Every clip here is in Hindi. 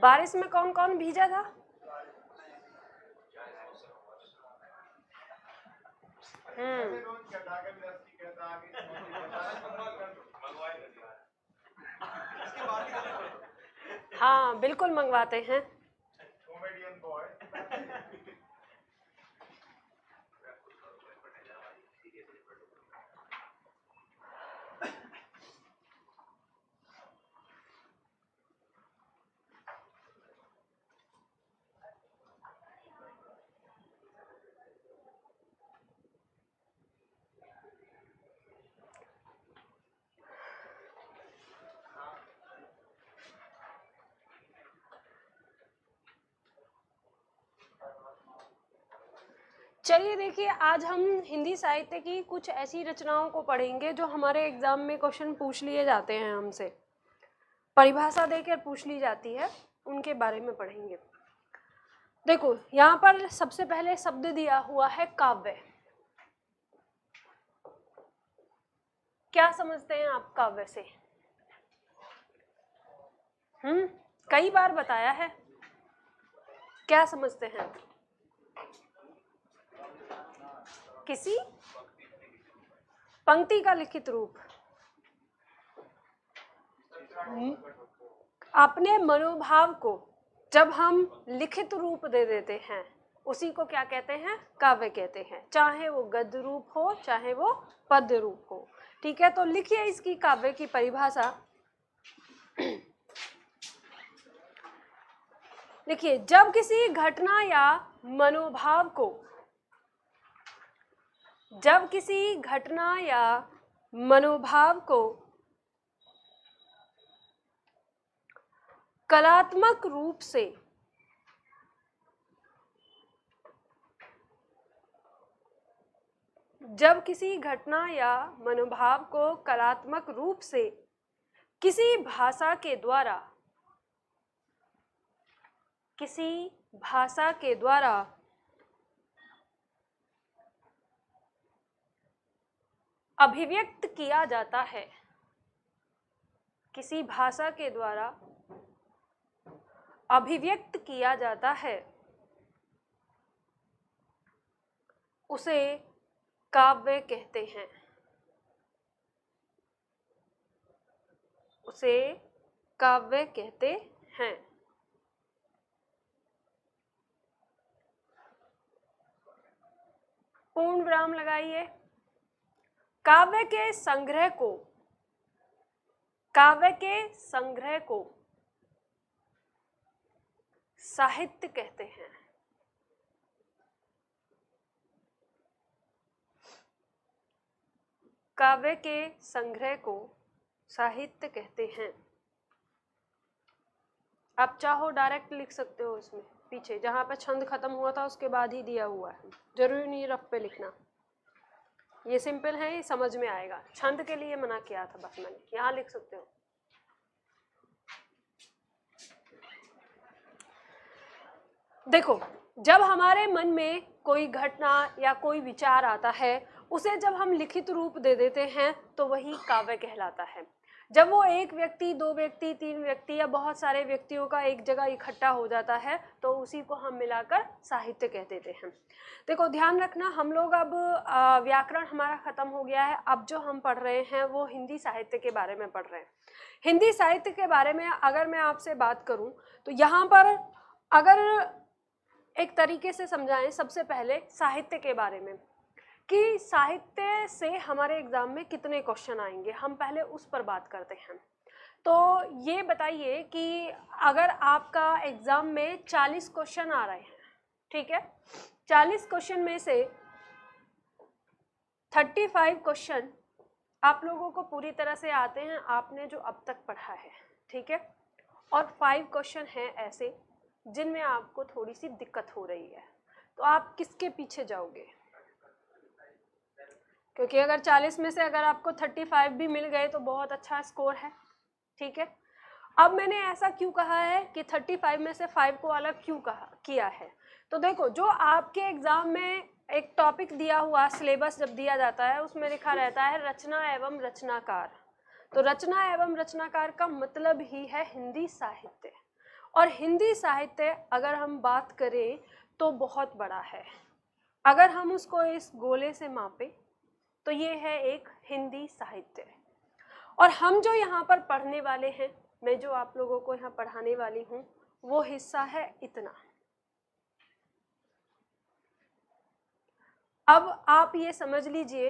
बारिश में कौन कौन भीगा था? हाँ बिल्कुल मंगवाते हैं। चलिए देखिए, आज हम हिंदी साहित्य की कुछ ऐसी रचनाओं को पढ़ेंगे जो हमारे एग्जाम में क्वेश्चन पूछ लिए जाते हैं, हमसे परिभाषा देकर पूछ ली जाती है, उनके बारे में पढ़ेंगे। देखो यहाँ पर सबसे पहले शब्द दिया हुआ है काव्य। क्या समझते हैं आप काव्य से? कई बार बताया है। क्या समझते हैं? किसी पंक्ति का लिखित रूप, अपने मनोभाव को जब हम लिखित रूप दे देते हैं उसी को क्या कहते हैं? काव्य कहते हैं। चाहे वो गद्य रूप हो चाहे वो पद्य रूप हो। ठीक है, तो लिखिए इसकी काव्य की परिभाषा। लिखिए, जब किसी घटना या मनोभाव को, जब किसी घटना या मनोभाव को कलात्मक रूप से जब किसी घटना या मनोभाव को कलात्मक रूप से किसी भाषा के द्वारा, किसी भाषा के द्वारा अभिव्यक्त किया जाता है, किसी भाषा के द्वारा अभिव्यक्त किया जाता है, उसे काव्य कहते हैं। उसे काव्य कहते हैं। पूर्ण विराम लगाइए। काव्य के संग्रह को, काव्य के संग्रह को साहित्य कहते हैं। काव्य के संग्रह को साहित्य कहते हैं। आप चाहो डायरेक्ट लिख सकते हो, इसमें पीछे जहां पे छंद खत्म हुआ था उसके बाद ही दिया हुआ है, जरूरी नहीं रफ पे लिखना। ये सिंपल है, ये समझ में आएगा। छंद के लिए मना किया था बस मैंने, यहाँ लिख सकते हो। देखो, जब हमारे मन में कोई घटना या कोई विचार आता है उसे जब हम लिखित रूप दे देते हैं तो वही काव्य कहलाता है। जब वो एक व्यक्ति, दो व्यक्ति, तीन व्यक्ति या बहुत सारे व्यक्तियों का एक जगह इकट्ठा हो जाता है तो उसी को हम मिलाकर साहित्य कह देते हैं। देखो ध्यान रखना, हम लोग अब व्याकरण हमारा खत्म हो गया है। अब जो हम पढ़ रहे हैं वो हिंदी साहित्य के बारे में पढ़ रहे हैं। हिंदी साहित्य के बारे में अगर मैं आपसे बात करूं तो यहाँ पर अगर एक तरीके से समझाएं सबसे पहले साहित्य के बारे में कि साहित्य से हमारे एग्जाम में कितने क्वेश्चन आएंगे, हम पहले उस पर बात करते हैं। तो ये बताइए कि अगर आपका एग्जाम में 40 क्वेश्चन आ रहे हैं, ठीक है, 40 क्वेश्चन में से 35 क्वेश्चन आप लोगों को पूरी तरह से आते हैं, आपने जो अब तक पढ़ा है, ठीक है, और 5 क्वेश्चन हैं ऐसे जिनमें आपको थोड़ी सी दिक्कत हो रही है, तो आप किसके पीछे जाओगे? क्योंकि अगर 40 में से अगर आपको 35 भी मिल गए तो बहुत अच्छा स्कोर है, ठीक है। अब मैंने ऐसा क्यों कहा है कि 35 में से 5 को अलग क्यों किया है? तो देखो, जो आपके एग्जाम में एक टॉपिक दिया हुआ, सिलेबस जब दिया जाता है उसमें लिखा रहता है रचना एवं रचनाकार। तो रचना एवं रचनाकार का मतलब ही है हिंदी साहित्य, और हिंदी साहित्य अगर हम बात करें तो बहुत बड़ा है। अगर हम उसको इस गोले से मापें तो ये है एक हिंदी साहित्य। और हम जो यहाँ पर पढ़ने वाले हैं, मैं जो आप लोगों को यहाँ पढ़ाने वाली हूँ, वो हिस्सा है इतना। अब आप ये समझ लीजिए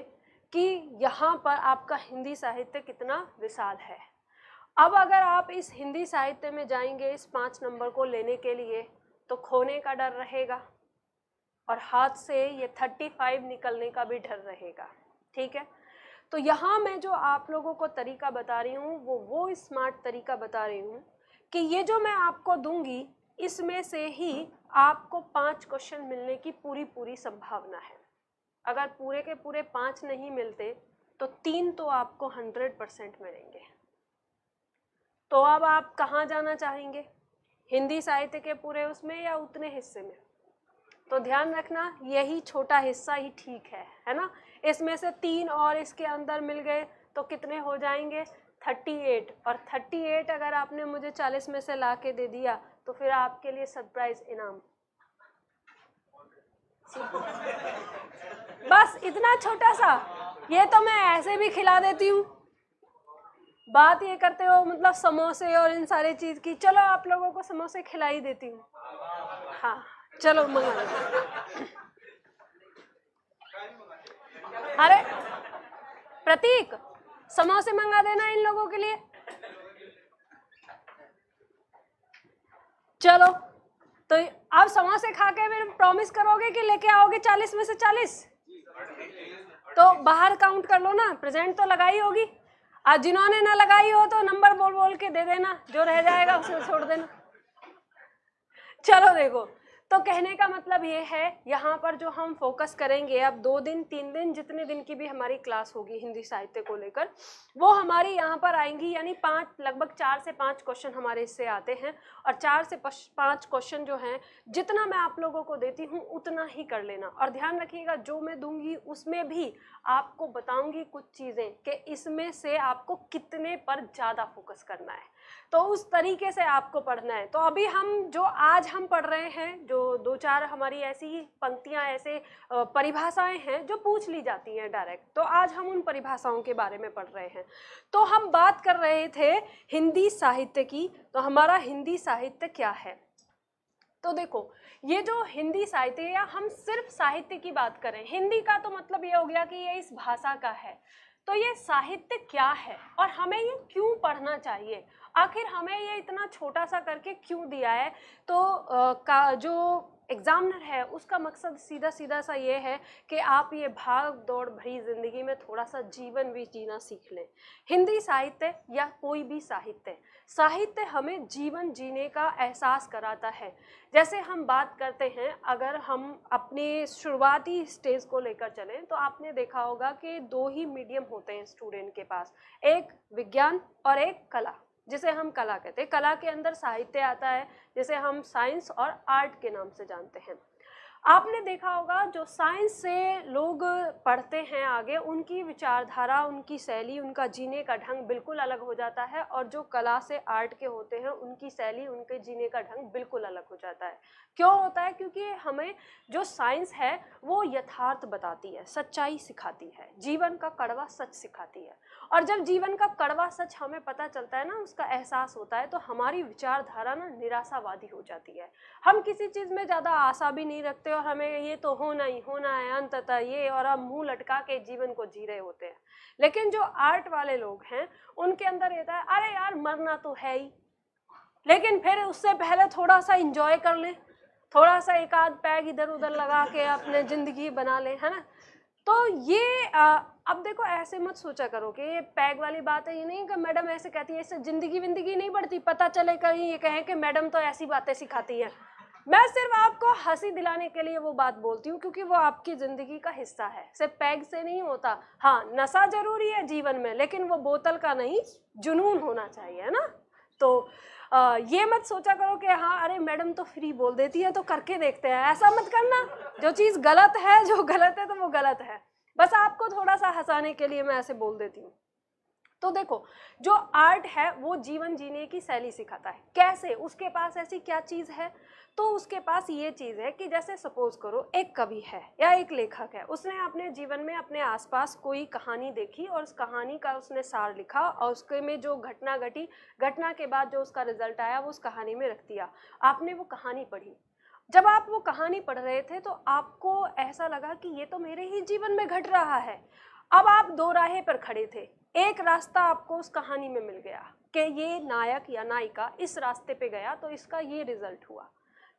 कि यहाँ पर आपका हिंदी साहित्य कितना विशाल है। अब अगर आप इस हिंदी साहित्य में जाएंगे इस 5 नंबर को लेने के लिए, तो खोने का डर रहेगा और हाथ से ये 35 निकलने का भी डर रहेगा, ठीक है। तो यहाँ मैं जो आप लोगों को तरीका बता रही हूँ वो स्मार्ट तरीका बता रही हूँ कि ये जो मैं आपको दूंगी इसमें से ही आपको 5 क्वेश्चन मिलने की पूरी संभावना है। अगर पूरे के पूरे 5 नहीं मिलते तो 3 तो आपको 100% मिलेंगे। तो अब आप कहाँ जाना चाहेंगे, हिंदी साहित्य के पूरे उसमें या उतने हिस्से में? तो ध्यान रखना यही छोटा हिस्सा ही ठीक है ना। इसमें से 3 और इसके अंदर मिल गए तो कितने हो जाएंगे? 38। और 38 अगर आपने मुझे 40 में से ला के दे दिया तो फिर आपके लिए सरप्राइज इनाम। बस इतना छोटा सा, ये तो मैं ऐसे भी खिला देती हूँ। बात ये करते हो मतलब समोसे और इन सारी चीज की, चलो आप लोगों को समोसे खिला ही देती हूँ। हाँ चलो मंगा लो। अरे प्रतीक, समोसे मंगा देना इन लोगों के लिए। चलो तो आप समोसे खा के फिर प्रॉमिस करोगे कि लेके आओगे 40 में से 40? तो बाहर काउंट कर लो ना, प्रेजेंट तो लगाई होगी। आज जिन्होंने ना लगाई हो तो नंबर बोल बोल के दे देना, जो रह जाएगा उसे छोड़ देना। चलो देखो, तो कहने का मतलब ये है यहाँ पर जो हम फोकस करेंगे अब 2 दिन 3 दिन जितने दिन की भी हमारी क्लास होगी हिंदी साहित्य को लेकर, वो हमारी यहाँ पर आएंगी। यानी लगभग 4 से 5 क्वेश्चन हमारे इससे आते हैं और 4 से 5 क्वेश्चन जो हैं जितना मैं आप लोगों को देती हूँ उतना ही कर लेना। और ध्यान रखिएगा जो मैं दूंगी उसमें भी आपको बताऊंगी कुछ चीज़ें कि इसमें से आपको कितने पर ज़्यादा फोकस करना है, तो उस तरीके से आपको पढ़ना है। तो अभी हम जो आज हम पढ़ रहे हैं, जो 2-4 हमारी ऐसी पंक्तियां, ऐसे परिभाषाएं हैं जो पूछ ली जाती हैं डायरेक्ट, तो आज हम उन परिभाषाओं के बारे में पढ़ रहे हैं। तो हम बात कर रहे थे हिंदी साहित्य की, तो हमारा हिंदी साहित्य क्या है? तो देखो, ये जो हिंदी साहित्य, या हम सिर्फ साहित्य की बात करें, हिंदी का तो मतलब ये हो गया कि ये इस भाषा का है। तो ये साहित्य क्या है और हमें ये क्यों पढ़ना चाहिए, आखिर हमें ये इतना छोटा सा करके क्यों दिया है? तो जो एग्जामिनर है उसका मकसद सीधा सीधा सा ये है कि आप ये भाग दौड़ भरी जिंदगी में थोड़ा सा जीवन भी जीना सीख लें। हिंदी साहित्य या कोई भी साहित्य हमें जीवन जीने का एहसास कराता है। जैसे हम बात करते हैं, अगर हम अपने शुरुआती स्टेज को लेकर चलें तो आपने देखा होगा कि 2 ही मीडियम होते हैं स्टूडेंट के पास, एक विज्ञान और एक कला, जिसे हम कला कहते हैं। कला के अंदर साहित्य आता है, जिसे हम साइंस और आर्ट के नाम से जानते हैं। आपने देखा होगा जो साइंस से लोग पढ़ते हैं आगे, उनकी विचारधारा, उनकी शैली, उनका जीने का ढंग बिल्कुल अलग हो जाता है, और जो कला से आर्ट के होते हैं उनकी शैली, उनके जीने का ढंग बिल्कुल अलग हो जाता है। क्यों होता है? क्योंकि हमें जो साइंस है वो यथार्थ बताती है, सच्चाई सिखाती है, जीवन का कड़वा सच सिखाती है। और जब जीवन का कड़वा सच हमें पता चलता है ना, उसका एहसास होता है, तो हमारी विचारधारा ना निराशावादी हो जाती है। हम किसी चीज़ में ज़्यादा आशा भी नहीं रखते और हमें ये तो होना ही होना है अंततः ये, और हम मुंह लटका के जीवन को जी रहे होते हैं। लेकिन जो आर्ट वाले लोग हैं उनके अंदर रहता है, अरे यार मरना तो है ही, लेकिन फिर उससे पहले थोड़ा सा इंजॉय कर लें, थोड़ा सा एक आध पैग इधर उधर लगा के अपने ज़िंदगी बना लें, है ना। तो ये अब देखो, ऐसे मत सोचा करो कि ये पैग वाली बात है। ये नहीं कि मैडम ऐसे कहती है इससे ज़िंदगी विंदगी नहीं बढ़ती, पता चले कहीं ये कहें कि मैडम तो ऐसी बातें सिखाती है। मैं सिर्फ आपको हंसी दिलाने के लिए वो बात बोलती हूँ, क्योंकि वो आपकी ज़िंदगी का हिस्सा है, सिर्फ पैग से नहीं होता। हाँ, नशा जरूरी है जीवन में, लेकिन वो बोतल का नहीं, जुनून होना चाहिए, है ना। तो ये मत सोचा करो कि हाँ अरे मैडम तो फ्री बोल देती है तो करके देखते हैं, ऐसा मत करना। जो चीज़ गलत है, जो गलत है तो वो गलत है, बस आपको थोड़ा सा हंसाने के लिए मैं ऐसे बोल देती हूँ। तो देखो, जो आर्ट है वो जीवन जीने की शैली सिखाता है। कैसे? उसके पास ऐसी क्या चीज़ है? तो उसके पास ये चीज़ है कि जैसे सपोज करो एक कवि है या एक लेखक है, उसने अपने जीवन में अपने आसपास कोई कहानी देखी और उस कहानी का उसने सार लिखा और उसके में जो घटना घटी, घटना के बाद जो उसका रिजल्ट आया वो उस कहानी में रख दिया। आपने वो कहानी पढ़ी, जब आप वो कहानी पढ़ रहे थे तो आपको ऐसा लगा कि ये तो मेरे ही जीवन में घट रहा है। अब आप दो राहें पर खड़े थे, एक रास्ता आपको उस कहानी में मिल गया कि ये नायक या नायिका इस रास्ते पे गया तो इसका ये रिजल्ट हुआ।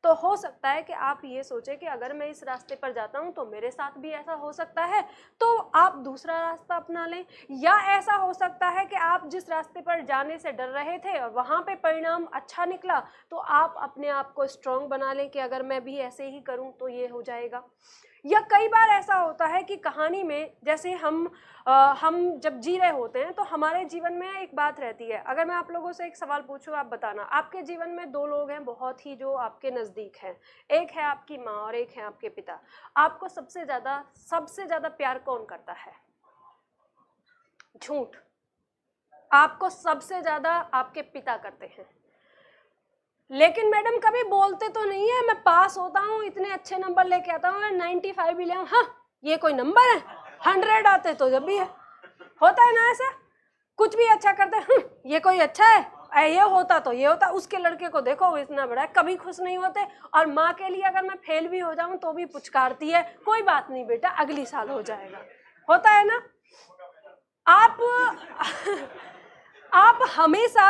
तो हो सकता है कि आप ये सोचें कि अगर मैं इस रास्ते पर जाता हूँ तो मेरे साथ भी ऐसा हो सकता है, तो आप दूसरा रास्ता अपना लें। या ऐसा हो सकता है कि आप जिस रास्ते पर जाने से डर रहे थे और वहाँ पे परिणाम अच्छा निकला, तो आप अपने आप को स्ट्रॉन्ग बना लें कि अगर मैं भी ऐसे ही करूँ तो ये हो जाएगा। या कई बार ऐसा होता है कि कहानी में जैसे हम जब जी रहे होते हैं तो हमारे जीवन में एक बात रहती है। अगर मैं आप लोगों से एक सवाल पूछूं, आप बताना, आपके जीवन में दो लोग हैं बहुत ही जो आपके नज़दीक हैं, एक है आपकी माँ और एक है आपके पिता। आपको सबसे ज़्यादा प्यार कौन करता है? झूठ। आपको सबसे ज़्यादा आपके पिता करते हैं। लेकिन मैडम कभी बोलते तो नहीं है, मैं पास होता हूँ, इतने अच्छे नंबर लेके आता हूँ, 95 भी ले आऊँ, हाँ ये कोई नंबर है? 100 आते तो जब भी है, होता है ना ऐसा? कुछ भी अच्छा करते हैं, ये कोई अच्छा है, ये होता तो ये होता। उसके लड़के को देखो वो इतना बड़ा है, कभी खुश नहीं होते। और माँ के लिए अगर मैं फेल भी हो जाऊं तो भी पुचकारती है, कोई बात नहीं बेटा अगली साल हो जाएगा। होता है ना? आप आप हमेशा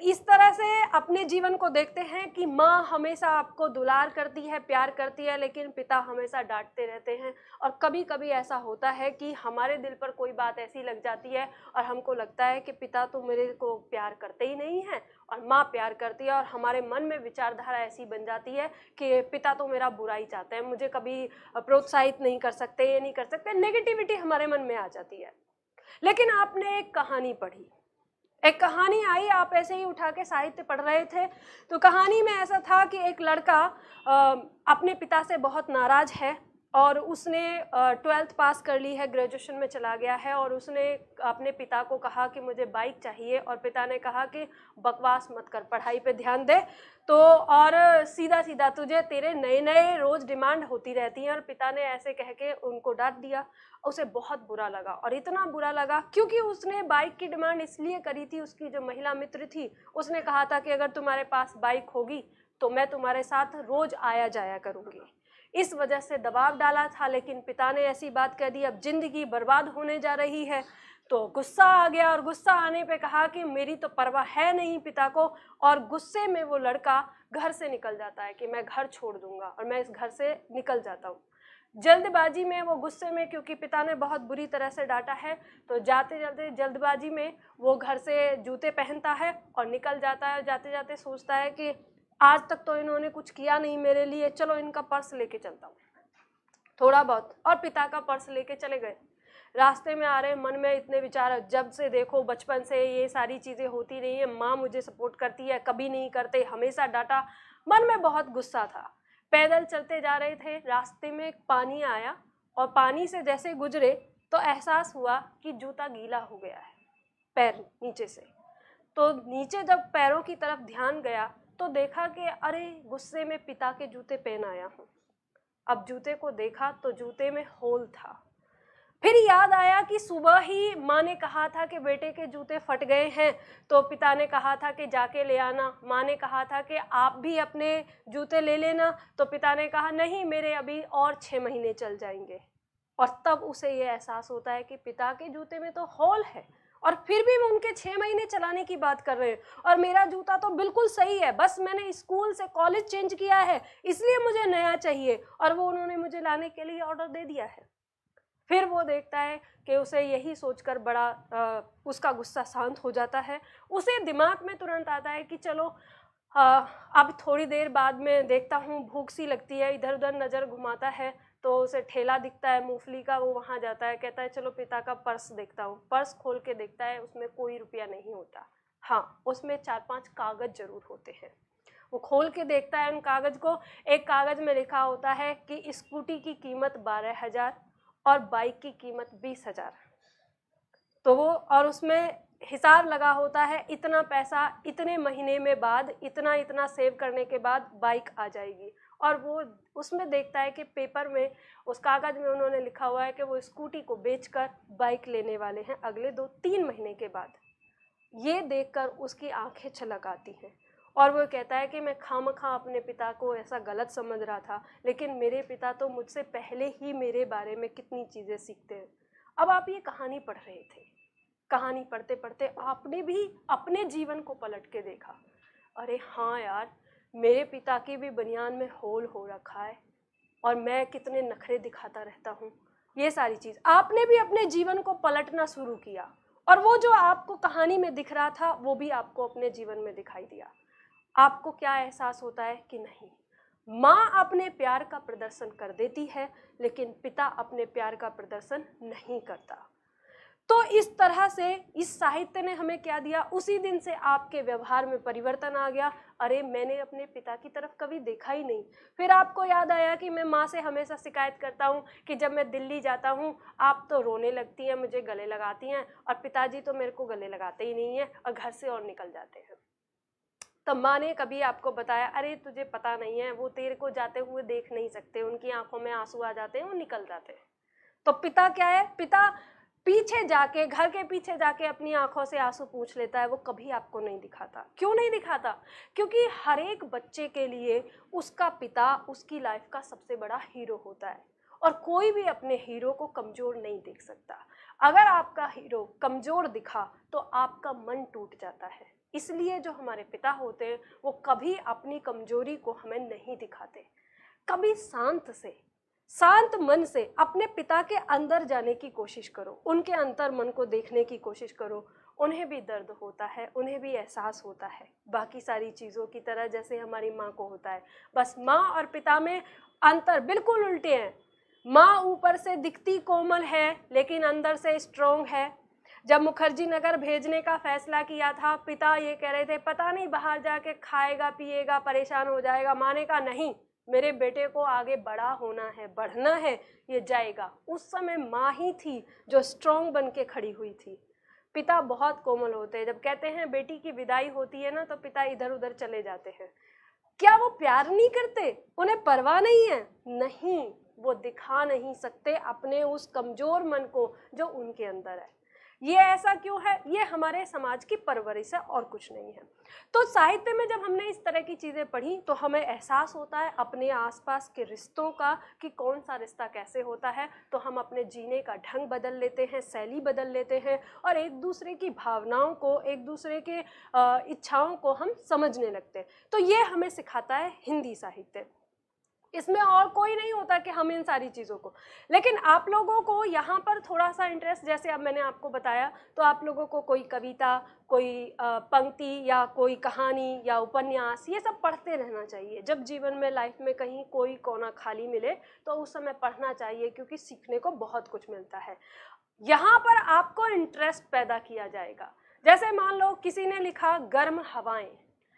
इस तरह से अपने जीवन को देखते हैं कि माँ हमेशा आपको दुलार करती है, प्यार करती है, लेकिन पिता हमेशा डांटते रहते हैं। और कभी कभी ऐसा होता है कि हमारे दिल पर कोई बात ऐसी लग जाती है और हमको लगता है कि पिता तो मेरे को प्यार करते ही नहीं है और माँ प्यार करती है, और हमारे मन में विचारधारा ऐसी बन जाती है कि पिता तो मेरा बुरा ही चाहते हैं, मुझे कभी प्रोत्साहित नहीं कर सकते, ये नहीं कर सकते, नेगेटिविटी हमारे मन में आ जाती है। लेकिन आपने एक कहानी पढ़ी, एक कहानी आई, आप ऐसे ही उठा के साहित्य पढ़ रहे थे, तो कहानी में ऐसा था कि एक लड़का अपने पिता से बहुत नाराज है और उसने 12th पास कर ली है, ग्रेजुएशन में चला गया है, और उसने अपने पिता को कहा कि मुझे बाइक चाहिए, और पिता ने कहा कि बकवास मत कर, पढ़ाई पे ध्यान दे। तो और सीधा सीधा तुझे तेरे नए नए रोज डिमांड होती रहती हैं, और पिता ने ऐसे कह के उनको डांट दिया। उसे बहुत बुरा लगा, और इतना बुरा लगा क्योंकि उसने बाइक की डिमांड इसलिए करी थी, उसकी जो महिला मित्र थी उसने कहा था कि अगर तुम्हारे पास बाइक होगी तो मैं तुम्हारे साथ रोज आया जाया करूंगी, इस वजह से दबाव डाला था। लेकिन पिता ने ऐसी बात कह दी, अब जिंदगी बर्बाद होने जा रही है, तो गुस्सा आ गया, और गुस्सा आने पे कहा कि मेरी तो परवाह है नहीं पिता को, और गुस्से में वो लड़का घर से निकल जाता है कि मैं घर छोड़ दूंगा और मैं इस घर से निकल जाता हूँ। जल्दबाजी में, वो गुस्से में, क्योंकि पिता ने बहुत बुरी तरह से डांटा है, तो जाते जाते जल्दबाजी में वो घर से जूते पहनता है और निकल जाता है। जाते जाते सोचता है कि आज तक तो इन्होंने कुछ किया नहीं मेरे लिए, चलो इनका पर्स लेके चलता हूँ थोड़ा बहुत, और पिता का पर्स लेके चले गए। रास्ते में आ रहे, मन में इतने विचार, जब से देखो बचपन से ये सारी चीज़ें होती रही है, माँ मुझे सपोर्ट करती है, कभी नहीं करते, हमेशा डांटा, मन में बहुत गुस्सा था। पैदल चलते जा रहे थे, रास्ते में एक पानी आया, और पानी से जैसे गुजरे तो एहसास हुआ कि जूता गीला हो गया है पैर नीचे से। तो नीचे जब पैरों की तरफ ध्यान गया तो देखा कि अरे गुस्से में पिता के जूते पहन आया हूँ। अब जूते को देखा तो जूते में होल था। फिर याद आया कि सुबह ही माँ ने कहा था कि बेटे के जूते फट गए हैं, तो पिता ने कहा था कि जाके ले आना। माँ ने कहा था कि आप भी अपने जूते ले लेना, तो पिता ने कहा नहीं मेरे अभी और 6 महीने चल जाएंगे। और तब उसे ये एहसास होता है कि पिता के जूते में तो होल है, और फिर भी वो उनके 6 महीने चलाने की बात कर रहे हैं, और मेरा जूता तो बिल्कुल सही है, बस मैंने स्कूल से कॉलेज चेंज किया है इसलिए मुझे नया चाहिए, और वो उन्होंने मुझे लाने के लिए ऑर्डर दे दिया है। फिर वो देखता है कि उसे यही सोचकर बड़ा उसका गुस्सा शांत हो जाता है। उसे दिमाग में तुरंत आता है कि चलो अब थोड़ी देर बाद में देखता हूँ, भूख सी लगती है, इधर उधर नज़र घुमाता है तो उसे ठेला दिखता है मूंगफली का, वो वहाँ जाता है, कहता है चलो पिता का पर्स देखता हूँ। पर्स खोल के देखता है, उसमें कोई रुपया नहीं होता, हाँ उसमें 4-5 कागज़ जरूर होते हैं। वो खोल के देखता है उन कागज़ को, एक कागज़ में लिखा होता है कि स्कूटी की कीमत 12,000 और बाइक की कीमत 20,000। तो वो और उसमें हिसाब लगा होता है इतना पैसा इतने महीने में बाद इतना इतना सेव करने के बाद बाइक आ जाएगी, और वो उसमें देखता है कि पेपर में उस कागज़ में उन्होंने लिखा हुआ है कि वो स्कूटी को बेचकर बाइक लेने वाले हैं अगले 2-3 महीने के बाद। ये देखकर उसकी आंखें छलक आती हैं और वो कहता है कि मैं खामखा अपने पिता को ऐसा गलत समझ रहा था, लेकिन मेरे पिता तो मुझसे पहले ही मेरे बारे में कितनी चीज़ें सीखते हैं। अब आप ये कहानी पढ़ रहे थे, कहानी पढ़ते पढ़ते आपने भी अपने जीवन को पलट के देखा, अरे हाँ यार, मेरे पिता की भी बनियान में होल हो रखा है और मैं कितने नखरे दिखाता रहता हूँ। ये सारी चीज़ आपने भी अपने जीवन को पलटना शुरू किया, और वो जो आपको कहानी में दिख रहा था वो भी आपको अपने जीवन में दिखाई दिया। आपको क्या एहसास होता है कि नहीं, माँ अपने प्यार का प्रदर्शन कर देती है लेकिन पिता अपने प्यार का प्रदर्शन नहीं करता। तो इस तरह से इस साहित्य ने हमें क्या दिया, उसी दिन से आपके व्यवहार में परिवर्तन आ गया। अरे मैंने अपने पिता की तरफ कभी देखा ही नहीं। फिर आपको याद आया कि मैं माँ से हमेशा शिकायत करता हूँ कि जब मैं दिल्ली जाता हूँ आप तो रोने लगती हैं, मुझे गले लगाती हैं, और पिताजी तो मेरे को गले लगाते ही नहीं हैं और घर से और निकल जाते हैं। तब माँ ने कभी आपको बताया, अरे तुझे पता नहीं है, वो तेरे को जाते हुए देख नहीं सकते, उनकी आंखों में आंसू आ जाते हैं, वो निकल जाते हैं। तो पिता क्या है, पिता पीछे जाके, घर के पीछे जाके अपनी आंखों से आंसू पूछ लेता है, वो कभी आपको नहीं दिखाता। क्यों नहीं दिखाता? क्योंकि हर एक बच्चे के लिए उसका पिता उसकी लाइफ का सबसे बड़ा हीरो होता है, और कोई भी अपने हीरो को कमज़ोर नहीं देख सकता। अगर आपका हीरो कमज़ोर दिखा तो आपका मन टूट जाता है। इसलिए जो हमारे पिता होते हैं वो कभी अपनी कमज़ोरी को हमें नहीं दिखाते। कभी शांत मन से अपने पिता के अंदर जाने की कोशिश करो, उनके अंतर मन को देखने की कोशिश करो। उन्हें भी दर्द होता है, उन्हें भी एहसास होता है, बाकी सारी चीज़ों की तरह जैसे हमारी माँ को होता है। बस माँ और पिता में अंतर बिल्कुल उल्टे हैं। माँ ऊपर से दिखती कोमल है लेकिन अंदर से स्ट्रोंग है। जब मुखर्जी नगर भेजने का फैसला किया था, पिता ये कह रहे थे पता नहीं बाहर जाके खाएगा पिएगा परेशान हो जाएगा। माँ ने कहा नहीं, मेरे बेटे को आगे बड़ा होना है, बढ़ना है, ये जाएगा। उस समय माँ ही थी जो स्ट्रॉन्ग बन के खड़ी हुई थी। पिता बहुत कोमल होते हैं। जब कहते हैं बेटी की विदाई होती है ना तो पिता इधर उधर चले जाते हैं। क्या वो प्यार नहीं करते, उन्हें परवाह नहीं है? नहीं, वो दिखा नहीं सकते अपने उस कमजोर मन को जो उनके अंदर है। ये ऐसा क्यों है? ये हमारे समाज की परवरिश है और कुछ नहीं है। तो साहित्य में जब हमने इस तरह की चीज़ें पढ़ी तो हमें एहसास होता है अपने आसपास के रिश्तों का, कि कौन सा रिश्ता कैसे होता है। तो हम अपने जीने का ढंग बदल लेते हैं, शैली बदल लेते हैं, और एक दूसरे की भावनाओं को, एक दूसरे के इच्छाओं को हम समझने लगते हैं। तो ये हमें सिखाता है हिंदी साहित्य। इसमें और कोई नहीं होता कि हम इन सारी चीज़ों को, लेकिन आप लोगों को यहाँ पर थोड़ा सा इंटरेस्ट, जैसे अब मैंने आपको बताया, तो आप लोगों को कोई कविता, कोई पंक्ति या कोई कहानी या उपन्यास, ये सब पढ़ते रहना चाहिए। जब जीवन में, लाइफ में कहीं कोई कोना खाली मिले तो उस समय पढ़ना चाहिए, क्योंकि सीखने को बहुत कुछ मिलता है। यहाँ पर आपको इंटरेस्ट पैदा किया जाएगा। जैसे मान लो किसी ने लिखा गर्म हवाएं,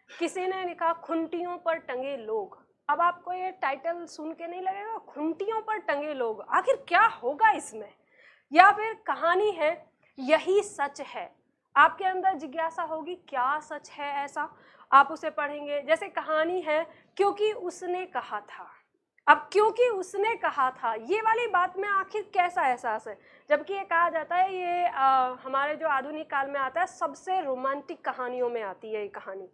किसी ने लिखा खुंटियों पर टंगे लोग। अब आपको ये टाइटल सुन के नहीं लगेगा खुंटियों पर टंगे लोग, आखिर क्या होगा इसमें? या फिर कहानी है यही सच है, आपके अंदर जिज्ञासा होगी क्या सच है ऐसा, आप उसे पढ़ेंगे। जैसे कहानी है क्योंकि उसने कहा था। अब क्योंकि उसने कहा था, ये वाली बात में आखिर कैसा एहसास है? जबकि ये कहा जाता है, ये हमारे जो आधुनिक काल में आता है सबसे रोमांटिक कहानियों में आती है ये कहानी।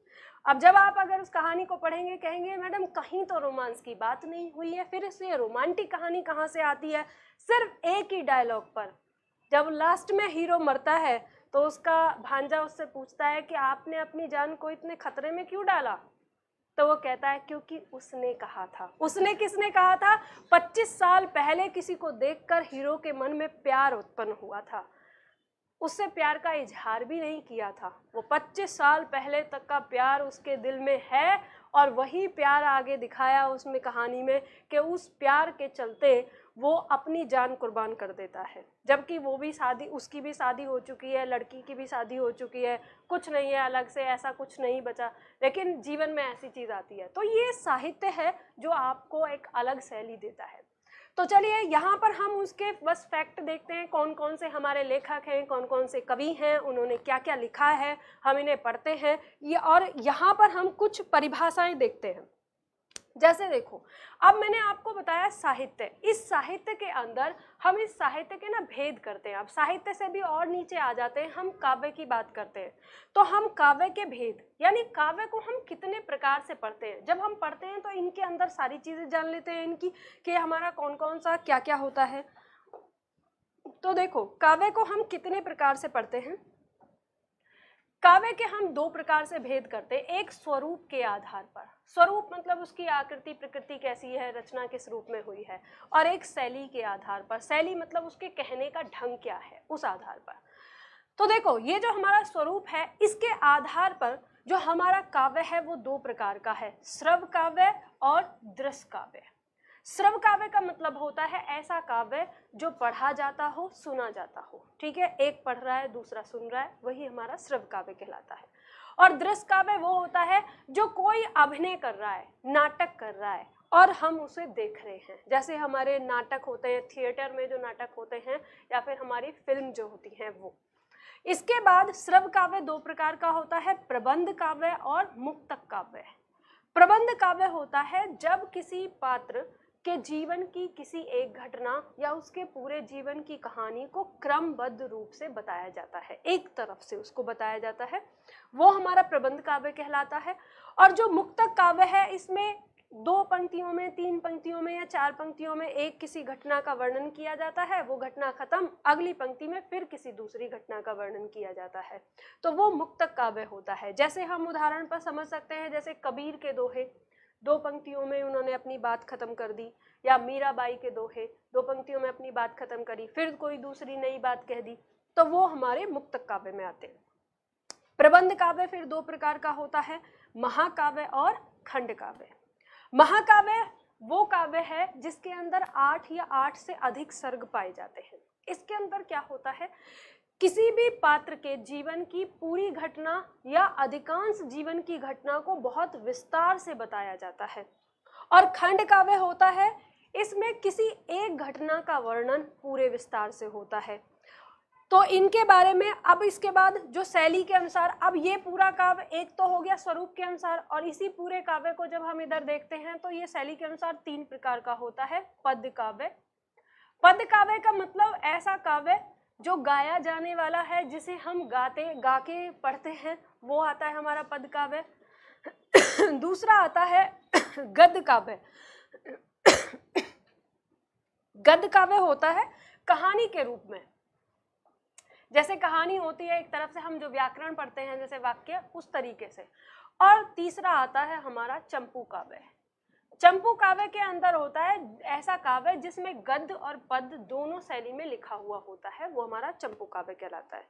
अब जब आप अगर उस कहानी को पढ़ेंगे कहेंगे मैडम कहीं तो रोमांस की बात नहीं हुई है, फिर इसलिए रोमांटिक कहानी कहाँ से आती है? सिर्फ एक ही डायलॉग पर, जब लास्ट में हीरो मरता है तो उसका भांजा उससे पूछता है कि आपने अपनी जान को इतने खतरे में क्यों डाला? तो वो कहता है क्योंकि उसने कहा था। उसने किसने कहा था? 25 साल पहले किसी को देखकर हीरो के मन में प्यार उत्पन्न हुआ था, उससे प्यार का इजहार भी नहीं किया था। वो 25 साल पहले तक का प्यार उसके दिल में है, और वही प्यार आगे दिखाया उसमें कहानी में कि उस प्यार के चलते वो अपनी जान कुर्बान कर देता है। जबकि वो भी शादी, उसकी भी शादी हो चुकी है, लड़की की भी शादी हो चुकी है, कुछ नहीं है अलग से, ऐसा कुछ नहीं बचा, लेकिन जीवन में ऐसी चीज़ आती है। तो ये साहित्य है जो आपको एक अलग शैली देता है। तो चलिए यहाँ पर हम उसके बस फैक्ट देखते हैं, कौन कौन से हमारे लेखक हैं, कौन कौन से कवि हैं, उन्होंने क्या क्या लिखा है, हम इन्हें पढ़ते हैं ये, और यहाँ पर हम कुछ परिभाषाएं देखते हैं। जैसे देखो, अब मैंने आपको बताया साहित्य, इस साहित्य के अंदर हम इस साहित्य के ना भेद करते हैं। अब साहित्य से भी और नीचे आ जाते हैं, हम काव्य की बात करते हैं। तो हम काव्य के भेद, यानी काव्य को हम कितने प्रकार से पढ़ते हैं। जब हम पढ़ते हैं तो इनके अंदर सारी चीजें जान लेते हैं इनकी, कि हमारा कौन कौन सा क्या क्या होता है। तो देखो, काव्य को हम कितने प्रकार से पढ़ते हैं। काव्य के हम दो प्रकार से भेद करते हैं, एक स्वरूप के आधार पर, स्वरूप मतलब उसकी आकृति प्रकृति कैसी है, रचना किस रूप में हुई है, और एक शैली के आधार पर, शैली मतलब उसके कहने का ढंग क्या है, उस आधार पर। तो देखो, ये जो हमारा स्वरूप है, इसके आधार पर जो हमारा काव्य है वो दो प्रकार का है, श्रव्य काव्य और दृश्य काव्य। श्रव्य काव्य का मतलब होता है ऐसा काव्य जो पढ़ा जाता हो, सुना जाता हो, ठीक है, एक पढ़ रहा है दूसरा सुन रहा है, वही हमारा श्रव्य काव्य कहलाता है। और दृश्य काव्य वो होता है जो कोई अभिनय कर रहा है, नाटक कर रहा है और हम उसे देख रहे हैं। जैसे हमारे नाटक होते हैं, थिएटर में जो नाटक होते हैं, या फिर हमारी फिल्म जो होती है वो। इसके बाद श्रव्य काव्य दो प्रकार का होता है, प्रबंध काव्य और मुक्तक काव्य। प्रबंध काव्य होता है जब किसी पात्र के जीवन की किसी एक घटना या उसके पूरे जीवन की कहानी को क्रमबद्ध रूप से बताया जाता है, एक तरफ से उसको बताया जाता है, वो हमारा प्रबंध काव्य कहलाता है। और जो मुक्तक काव्य है, इसमें दो पंक्तियों में, तीन पंक्तियों में या चार पंक्तियों में एक किसी घटना का वर्णन किया जाता है, वो घटना खत्म, अगली पंक्ति में फिर किसी दूसरी घटना का वर्णन किया जाता है, तो वो मुक्तक काव्य होता है। जैसे हम उदाहरण पर समझ सकते हैं, जैसे कबीर के दोहे, दो पंक्तियों में उन्होंने अपनी बात खत्म कर दी, या मीराबाई के दोहे, दो पंक्तियों में अपनी बात खत्म करी, फिर कोई दूसरी नई बात कह दी, तो वो हमारे मुक्तक काव्य में आते हैं। प्रबंध काव्य फिर दो प्रकार का होता है, महाकाव्य और खंड काव्य। महाकाव्य वो काव्य है जिसके अंदर 8 या 8 से अधिक सर्ग पाए जाते हैं। इसके अंदर क्या होता है, किसी भी पात्र के जीवन की पूरी घटना या अधिकांश जीवन की घटना को बहुत विस्तार से बताया जाता है। और खंड काव्य होता है, इसमें किसी एक घटना का वर्णन पूरे विस्तार से होता है। तो इनके बारे में अब इसके बाद जो शैली के अनुसार, अब ये पूरा काव्य एक तो हो गया स्वरूप के अनुसार, और इसी पूरे काव्य को जब हम इधर देखते हैं तो ये शैली के अनुसार तीन प्रकार का होता है। पद्य काव्य, पद्य काव्य का मतलब ऐसा काव्य जो गाया जाने वाला है, जिसे हम गा के पढ़ते हैं, वो आता है हमारा पद्य काव्य। दूसरा आता है गद्य काव्य। गद्य काव्य होता है कहानी के रूप में, जैसे कहानी होती है एक तरफ से हम जो व्याकरण पढ़ते हैं जैसे वाक्य, उस तरीके से। और तीसरा आता है हमारा चंपू काव्य। चंपू काव्य के अंदर होता है ऐसा काव्य जिसमें गद्य और पद्य दोनों शैली में लिखा हुआ होता है, वो हमारा चंपू काव्य कहलाता है।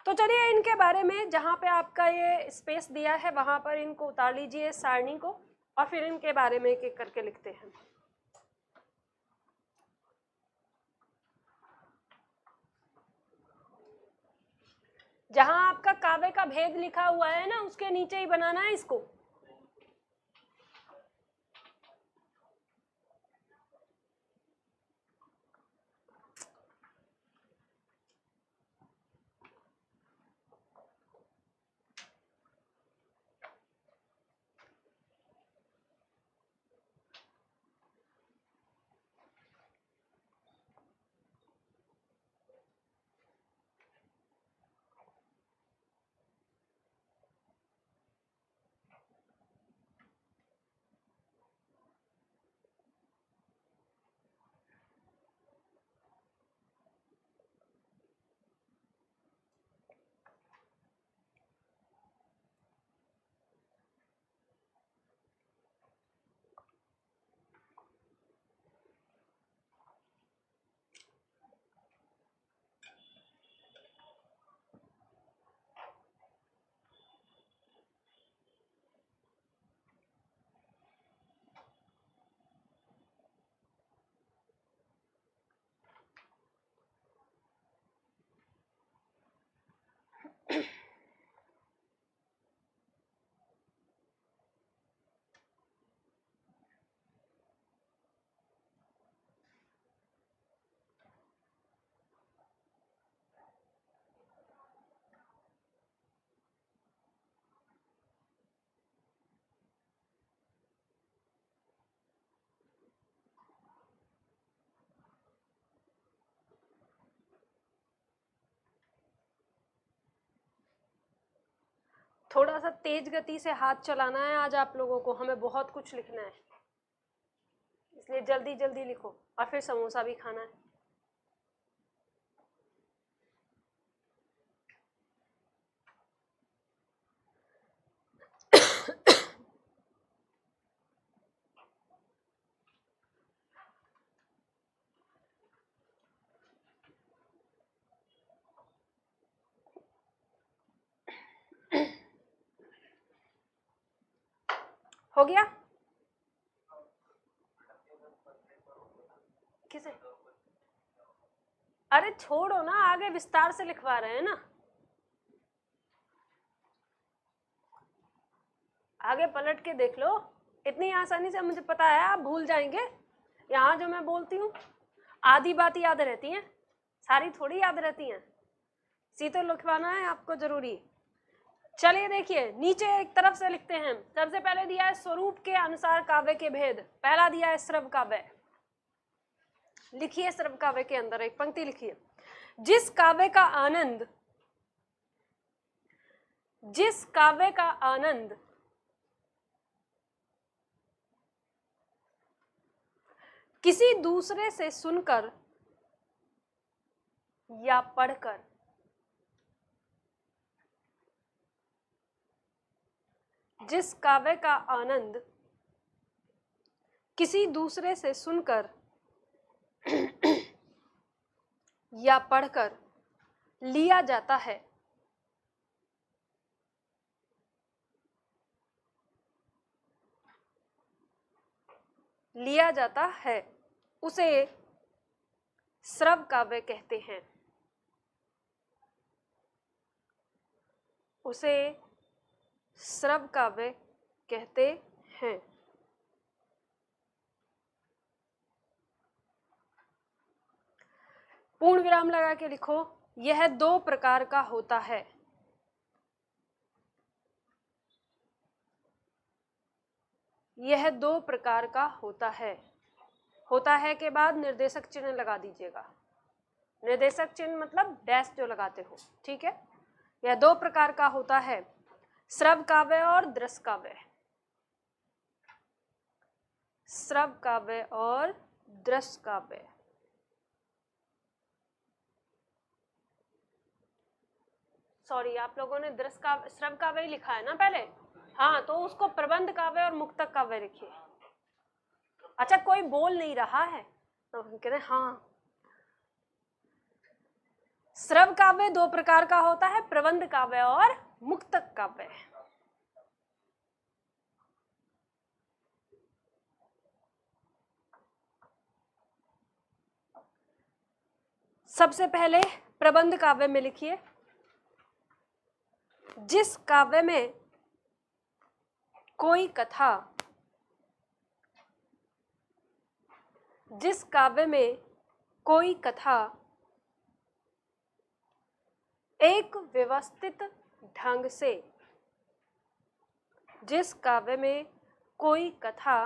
तो चलिए इनके बारे में, जहाँ पे आपका ये स्पेस दिया है वहाँ पर इनको उतार लीजिए सारणी को, और फिर इनके बारे में एक एक करके लिखते हैं। जहाँ आपका काव्य का भेद लिखा हुआ है ना, उसके नीचे ही बनाना है इसको। थोड़ा सा तेज गति से हाथ चलाना है आज आप लोगों को, हमें बहुत कुछ लिखना है, इसलिए जल्दी जल्दी लिखो और फिर समोसा भी खाना है। हो गया? किसे? अरे छोड़ो ना, आगे विस्तार से लिखवा रहे हैं ना, आगे पलट के देख लो। इतनी आसानी से मुझे पता है आप भूल जाएंगे। यहाँ जो मैं बोलती हूँ आधी बात याद रहती हैं, सारी थोड़ी याद रहती हैं, सीधे लिखवाना है आपको जरूरी। चलिए देखिए, नीचे एक तरफ से लिखते हैं। सबसे पहले दिया है स्वरूप के अनुसार काव्य के भेद। पहला दिया है श्रव्य काव्य। लिखिए श्रव्य काव्य के अंदर एक पंक्ति लिखिए। जिस काव्य का आनंद किसी दूसरे से सुनकर या पढ़कर, जिस काव्य का आनंद किसी दूसरे से सुनकर या पढ़कर लिया जाता है, उसे श्रव्य काव्य कहते हैं। उसे श्रव्य काव्य कहते हैं। पूर्ण विराम लगा के लिखो। यह दो प्रकार का होता है। यह दो प्रकार का होता है। होता है के बाद निर्देशक चिन्ह लगा दीजिएगा। निर्देशक चिन्ह मतलब डैश जो लगाते हो, ठीक है। यह दो प्रकार का होता है, श्रव्य काव्य और दृश्य काव्य। श्रव्य काव्य और दृश्य काव्य। सॉरी, आप लोगों ने दृश्य काव्य श्रव्य काव्य ही लिखा है ना पहले। हाँ, तो उसको प्रबंध काव्य और मुक्तक काव्य लिखिए। अच्छा, कोई बोल नहीं रहा है तो हम कह रहे हाँ। श्रव्य काव्य दो प्रकार का होता है, प्रबंध काव्य और मुक्तक काव्य। सबसे पहले प्रबंध काव्य में लिखिए। जिस काव्य में कोई कथा, जिस काव्य में कोई कथा एक व्यवस्थित ढंग से, जिस काव्य में कोई कथा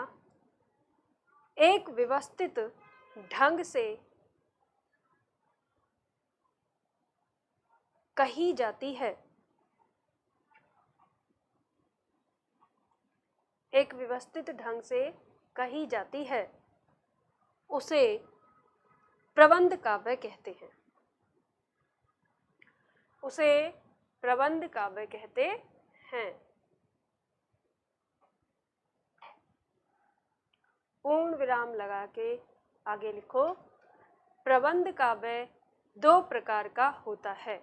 एक व्यवस्थित ढंग से कही जाती है, एक व्यवस्थित ढंग से कही जाती है, उसे प्रबंध काव्य कहते हैं। उसे प्रबंध काव्य कहते हैं। पूर्ण विराम लगा के आगे लिखो। प्रबंध काव्य दो प्रकार का होता है।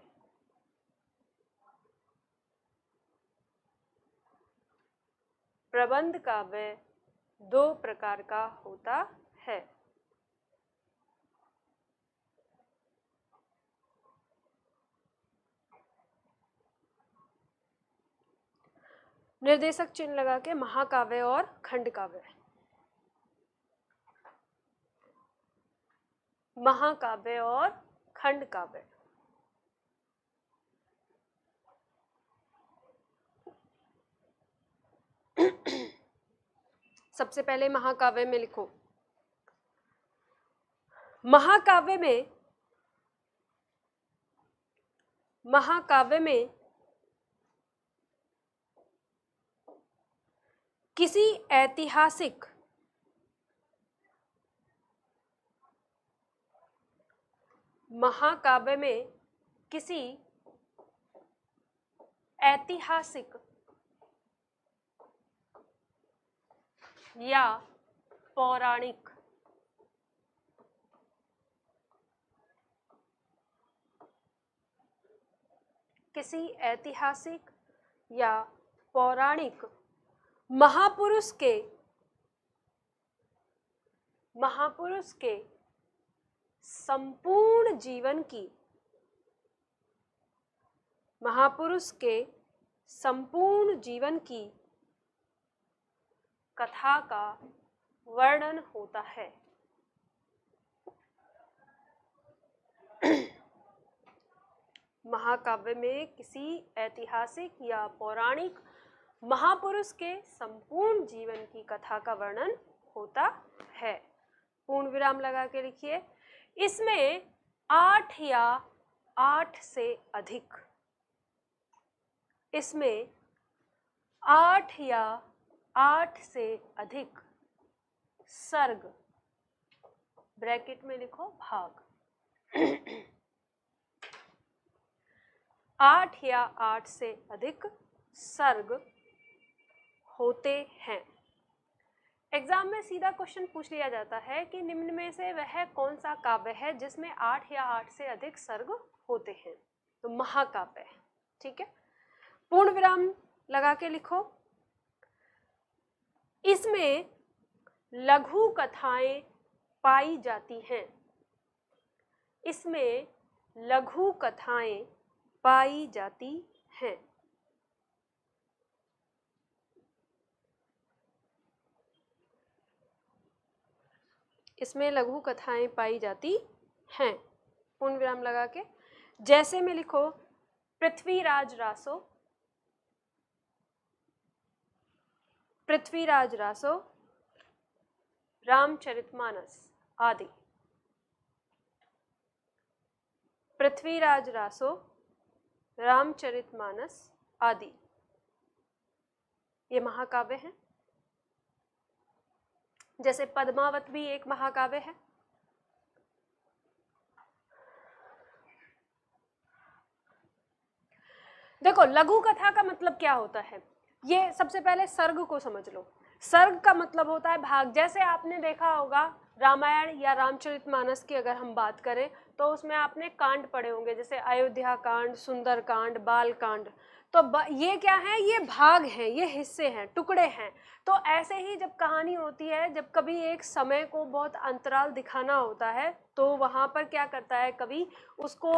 प्रबंध काव्य दो प्रकार का होता है। निर्देशक चिन्ह लगा के महाकाव्य और खंड काव्य। महाकाव्य और खंड काव्य। सबसे पहले महाकाव्य में लिखो। महाकाव्य में किसी ऐतिहासिक महाकाव्य में किसी ऐतिहासिक या पौराणिक किसी ऐतिहासिक या पौराणिक महापुरुष के संपूर्ण जीवन की कथा का वर्णन होता है। महाकाव्य में किसी ऐतिहासिक या पौराणिक महापुरुष के संपूर्ण जीवन की कथा का वर्णन होता है। पूर्ण विराम लगा के लिखिए। इसमें 8 या 8 से अधिक सर्ग, ब्रैकेट में लिखो भाग, 8 या 8 से अधिक सर्ग होते हैं। एग्जाम में सीधा क्वेश्चन पूछ लिया जाता है कि निम्न में से वह कौन सा काव्य है जिसमें 8 या 8 से अधिक सर्ग होते हैं, तो महाकाव्य है। ठीक है, पूर्ण विराम लगा के लिखो। इसमें लघु कथाएं पाई जाती हैं। इसमें लघु कथाएं पाई जाती हैं। इसमें लघु कथाएं पाई जाती हैं। पूर्ण विराम लगा के जैसे में लिखो पृथ्वीराज रासो, पृथ्वीराज रासो, रामचरितमानस आदि। पृथ्वीराज रासो, रामचरितमानस आदि ये महाकाव्य हैं। जैसे पद्मावत भी एक महाकाव्य है। देखो लघु कथा का मतलब क्या होता है, ये सबसे पहले सर्ग को समझ लो। सर्ग का मतलब होता है भाग। जैसे आपने देखा होगा रामायण या रामचरितमानस की अगर हम बात करें तो उसमें आपने कांड पढ़े होंगे, जैसे अयोध्या कांड, सुंदर कांड, बाल कांड। तो ये क्या है, ये भाग हैं, ये हिस्से हैं, टुकड़े हैं। तो ऐसे ही जब कहानी होती है, जब कभी एक समय को बहुत अंतराल दिखाना होता है तो वहाँ पर क्या करता है, कभी उसको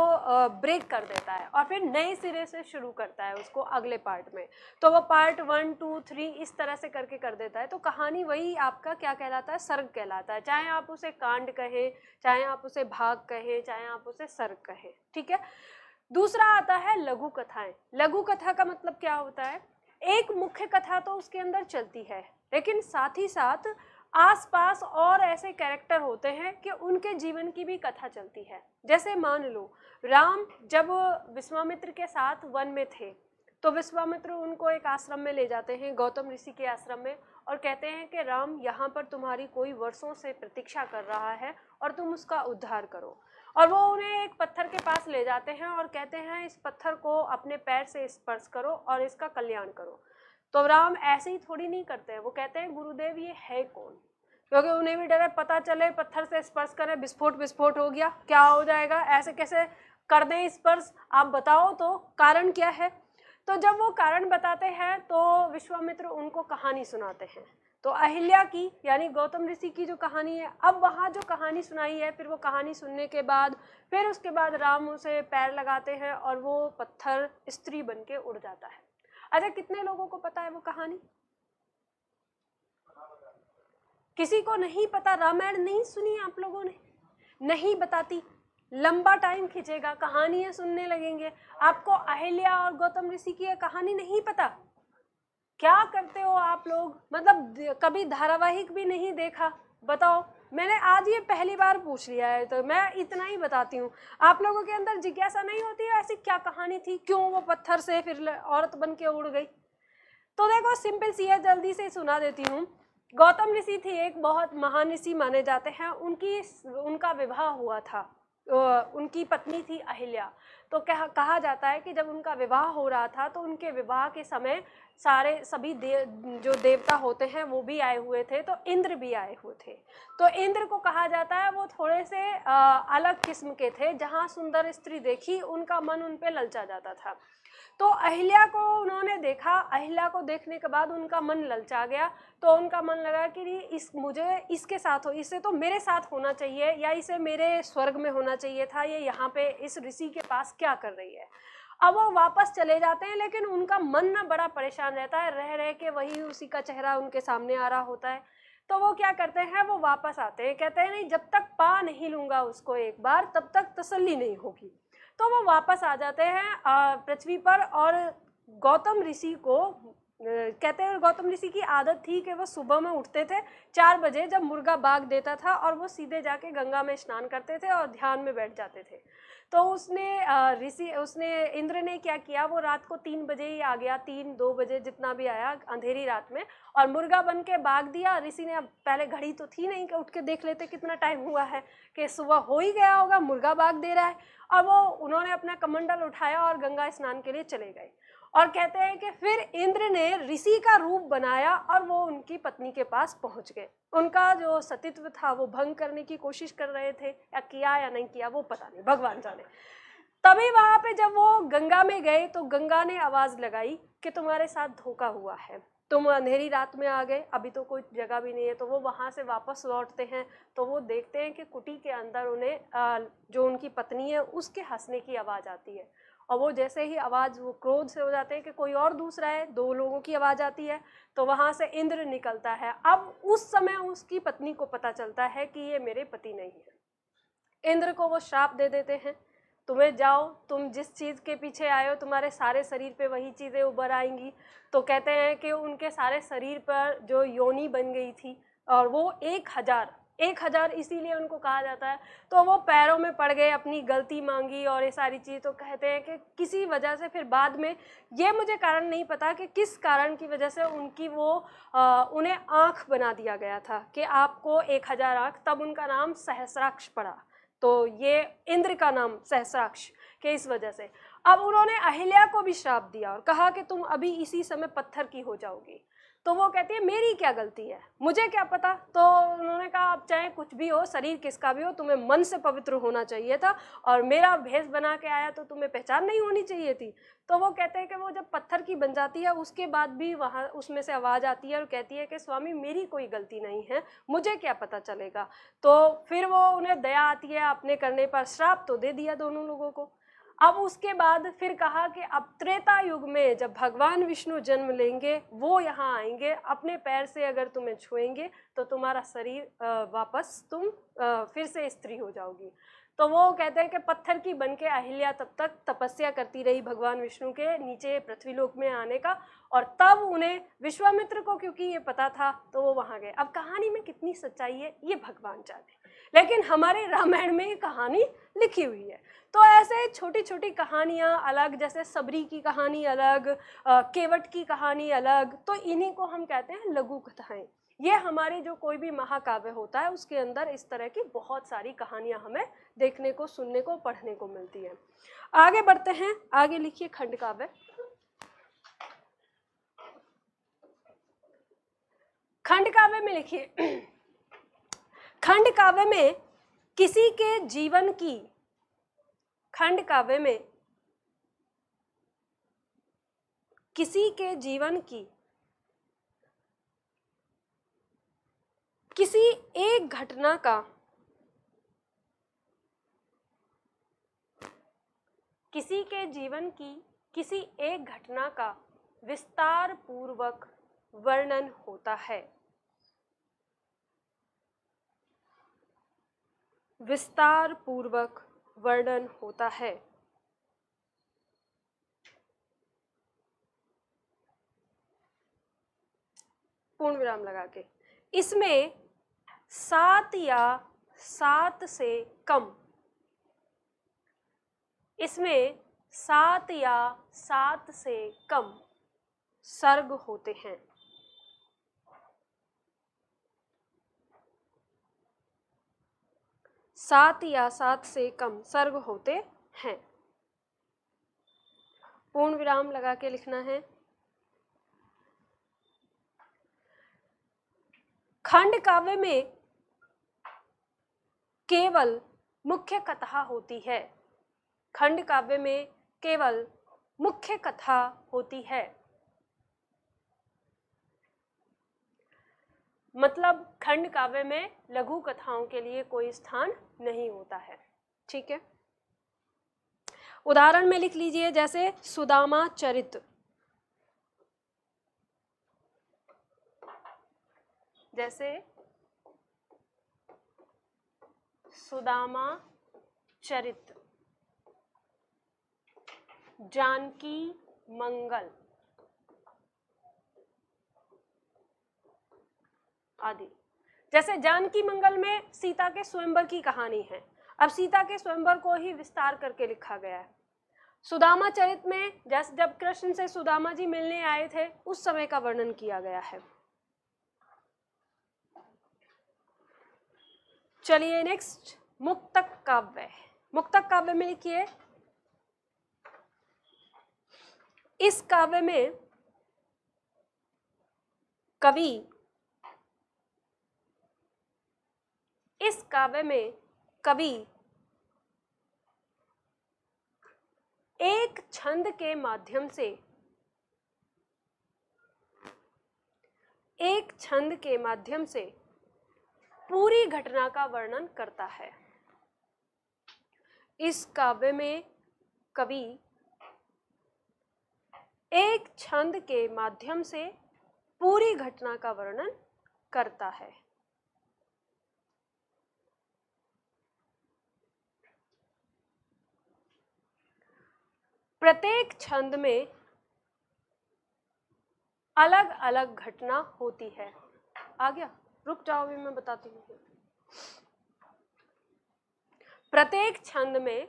ब्रेक कर देता है और फिर नए सिरे से शुरू करता है उसको अगले पार्ट में। तो वो पार्ट 1, 2, 3 इस तरह से करके कर देता है। तो कहानी वही आपका क्या कहलाता है, सर्ग कहलाता है। चाहे आप उसे कांड कहें, चाहे आप उसे भाग कहें, चाहे आप उसे सर्ग कहें। ठीक है। दूसरा आता है लघु कथाएं। लघु कथा का मतलब क्या होता है, एक मुख्य कथा तो उसके अंदर चलती है, लेकिन साथ ही साथ आसपास और ऐसे कैरेक्टर होते हैं कि उनके जीवन की भी कथा चलती है। जैसे मान लो राम जब विश्वामित्र के साथ वन में थे तो विश्वामित्र उनको एक आश्रम में ले जाते हैं, गौतम ऋषि के आश्रम में, और कहते हैं कि राम यहाँ पर तुम्हारी कोई वर्षों से प्रतीक्षा कर रहा है और तुम उसका उद्धार करो। और वो उन्हें एक पत्थर के पास ले जाते हैं और कहते हैं इस पत्थर को अपने पैर से स्पर्श करो और इसका कल्याण करो। तो राम ऐसे ही थोड़ी नहीं करते हैं, वो कहते हैं गुरुदेव ये है कौन, क्योंकि उन्हें भी डर है पता चले पत्थर से स्पर्श करें विस्फोट हो गया, क्या हो जाएगा, ऐसे कैसे कर दें स्पर्श, आप बताओ तो कारण क्या है। तो जब वो कारण बताते हैं तो विश्वामित्र उनको कहानी सुनाते हैं। तो अहिल्या की यानी गौतम ऋषि की जो कहानी है, अब वहाँ जो कहानी सुनाई है, फिर वो कहानी सुनने के बाद फिर उसके बाद राम उसे पैर लगाते हैं और वो पत्थर स्त्री बन के उड़ जाता है। अच्छा, कितने लोगों को पता है वो कहानी? किसी को नहीं पता? रामायण नहीं सुनी आप लोगों ने? नहीं बताती, लंबा टाइम खींचेगा, कहानियां सुनने लगेंगे। आपको अहिल्या और गौतम ऋषि की कहानी नहीं पता? क्या करते हो आप लोग, मतलब कभी धारावाहिक भी नहीं देखा? बताओ, मैंने आज ये पहली बार पूछ लिया है तो मैं इतना ही बताती हूँ। आप लोगों के अंदर जिज्ञासा नहीं होती है ऐसी क्या कहानी थी, क्यों वो पत्थर से फिर औरत बन के उड़ गई? तो देखो सिंपल सी है, जल्दी से सुना देती हूँ। गौतम ऋषि थे, एक बहुत महान ऋषि माने जाते हैं। उनका विवाह हुआ था, उनकी पत्नी थी अहिल्या। तो कहा जाता है कि जब उनका विवाह हो रहा था तो उनके विवाह के समय सभी जो देवता होते हैं वो भी आए हुए थे, तो इंद्र भी आए हुए थे। तो इंद्र को कहा जाता है वो थोड़े से अलग किस्म के थे, जहाँ सुंदर स्त्री देखी उनका मन उन पे ललचा जाता था। तो अहिल्या को उन्होंने देखा, अहिल्या को देखने के बाद उनका मन ललचा गया। तो उनका मन लगा कि मुझे इसके साथ हो, इसे तो मेरे साथ होना चाहिए, या इसे मेरे स्वर्ग में होना चाहिए था, ये यहाँ पे इस ऋषि के पास क्या कर रही है। अब वो वापस चले जाते हैं, लेकिन उनका मन ना बड़ा परेशान रहता है, रह रह के वही उसी का चेहरा उनके सामने आ रहा होता है। तो वो क्या करते हैं, वो वापस आते हैं, कहते हैं नहीं, जब तक पा नहीं लूंगा उसको एक बार तब तक तसल्ली नहीं होगी। तो वो वापस आ जाते हैं पृथ्वी पर। और गौतम ऋषि को कहते हैं, गौतम ऋषि की आदत थी कि वो सुबह में उठते थे 4 बजे, जब मुर्गा बाग देता था, और वो सीधे जाके गंगा में स्नान करते थे और ध्यान में बैठ जाते थे। तो उसने इंद्र ने क्या किया, वो रात को 3 बजे ही आ गया, 3-2 बजे जितना भी आया अंधेरी रात में, और मुर्गा बन के बाग दिया। ऋषि ने, अब पहले घड़ी तो थी नहीं कि उठ के देख लेते कितना टाइम हुआ है, कि सुबह हो ही गया होगा, मुर्गा बाग दे रहा है। और उन्होंने अपना कमंडल उठाया और गंगा स्नान के लिए चले गए। और कहते हैं कि फिर इंद्र ने ऋषि का रूप बनाया और वो उनकी पत्नी के पास पहुंच गए। उनका जो सतीत्व था वो भंग करने की कोशिश कर रहे थे, या किया या नहीं किया वो पता नहीं, भगवान जाने। तभी वहां पे जब वो गंगा में गए तो गंगा ने आवाज लगाई कि तुम्हारे साथ धोखा हुआ है, तुम अंधेरी रात में आ गए, अभी तो कोई जगह भी नहीं है। तो वो वहां से वापस लौटते हैं, तो वो देखते हैं कि कुटी के अंदर उन्हें जो उनकी पत्नी है उसके हंसने की आवाज आती है। और वो जैसे ही आवाज, वो क्रोध से हो जाते हैं कि कोई और दूसरा है, 2 लोगों की आवाज आती है। तो वहां से इंद्र निकलता है। अब उस समय उसकी पत्नी को पता चलता है कि ये मेरे पति नहीं है। इंद्र को वो श्राप दे देते हैं, तुम्हें जाओ, तुम जिस चीज के पीछे आए हो तुम्हारे सारे शरीर पे वही चीजें उभर आएंगी। तो कहते हैं कि उनके सारे शरीर पर जो योनि बन गई थी, और वो 1000 इसीलिए उनको कहा जाता है। तो वो पैरों में पड़ गए, अपनी गलती मांगी और ये सारी चीज़। तो कहते हैं कि किसी वजह से फिर बाद में, ये मुझे कारण नहीं पता कि किस कारण की वजह से उनकी उन्हें आँख बना दिया गया था कि आपको 1000 आँख, तब उनका नाम सहस्राक्ष पड़ा। तो ये इंद्र का नाम सहस्राक्ष के इस वजह से। अब उन्होंने अहिल्या को भी श्राप दिया और कहा कि तुम अभी इसी समय पत्थर की हो जाओगी। तो वो कहती है मेरी क्या गलती है, मुझे क्या पता। तो उन्होंने कहा अब चाहे कुछ भी हो, शरीर किसका भी हो, तुम्हें मन से पवित्र होना चाहिए था, और मेरा भेष बना के आया तो तुम्हें पहचान नहीं होनी चाहिए थी। तो वो कहते हैं कि वो जब पत्थर की बन जाती है उसके बाद भी वहाँ उसमें से आवाज़ आती है और कहती है कि स्वामी मेरी कोई गलती नहीं है, मुझे क्या पता चलेगा। तो फिर वो उन्हें दया आती है, अपने करने पर श्राप तो दे दिया दोनों लोगों को। अब उसके बाद फिर कहा कि अब त्रेता युग में जब भगवान विष्णु जन्म लेंगे, वो यहाँ आएंगे, अपने पैर से अगर तुम्हें छुएंगे तो तुम्हारा शरीर वापस तुम फिर से स्त्री हो जाओगी। तो वो कहते हैं कि पत्थर की बन के अहिल्या तब तक तपस्या करती रही भगवान विष्णु के नीचे पृथ्वीलोक में आने का, और तब उन्हें विश्वामित्र को क्योंकि ये पता था तो वो वहाँ गए। अब कहानी में कितनी सच्चाई है ये भगवान जाने, लेकिन हमारे रामायण में ये कहानी लिखी हुई है। तो ऐसे छोटी छोटी कहानियाँ अलग, जैसे सबरी की कहानी अलग, केवट की कहानी अलग, तो इन्हीं को हम कहते हैं लघु कथाएं। ये हमारे जो कोई भी महाकाव्य होता है उसके अंदर इस तरह की बहुत सारी कहानियां हमें देखने को, सुनने को, पढ़ने को मिलती हैं। आगे बढ़ते हैं, आगे लिखिए खंड काव्य। खंड काव्य में लिखिए, खंड काव्य में किसी के जीवन की, खंड काव्य में किसी के जीवन की किसी एक घटना का, किसी के जीवन की किसी एक घटना का विस्तार पूर्वक वर्णन होता है। विस्तार पूर्वक वर्णन होता है। पूर्ण विराम लगा के। इसमें 7 या 7 से कम, इसमें 7 या 7 से कम सर्ग होते हैं। 7 या 7 से कम सर्ग होते हैं। पूर्ण विराम लगा के लिखना है। खंड काव्य में केवल मुख्य कथा होती है। खंड काव्य में केवल मुख्य कथा होती है, मतलब खंड काव्य में लघु कथाओं के लिए कोई स्थान नहीं होता है। ठीक है, उदाहरण में लिख लीजिए, जैसे सुदामा चरित, जैसे सुदामा चरित, जानकी मंगल आदि। जैसे जानकी मंगल में सीता के स्वयंवर की कहानी है। अब सीता के स्वयंवर को ही विस्तार करके लिखा गया है। सुदामा चरित में जैसे जब कृष्ण से सुदामा जी मिलने आए थे उस समय का वर्णन किया गया है। चलिए नेक्स्ट, मुक्तक काव्य। मुक्तक काव्य में लिखिए, इस काव्य में कवि एक छंद के माध्यम से पूरी घटना का वर्णन करता है। इस काव्य में कवि एक छंद के माध्यम से पूरी घटना का वर्णन करता है। प्रत्येक छंद में अलग अलग घटना होती है। आ गया? रुक जाओ, भी मैं बताती हूँ। प्रत्येक छंद में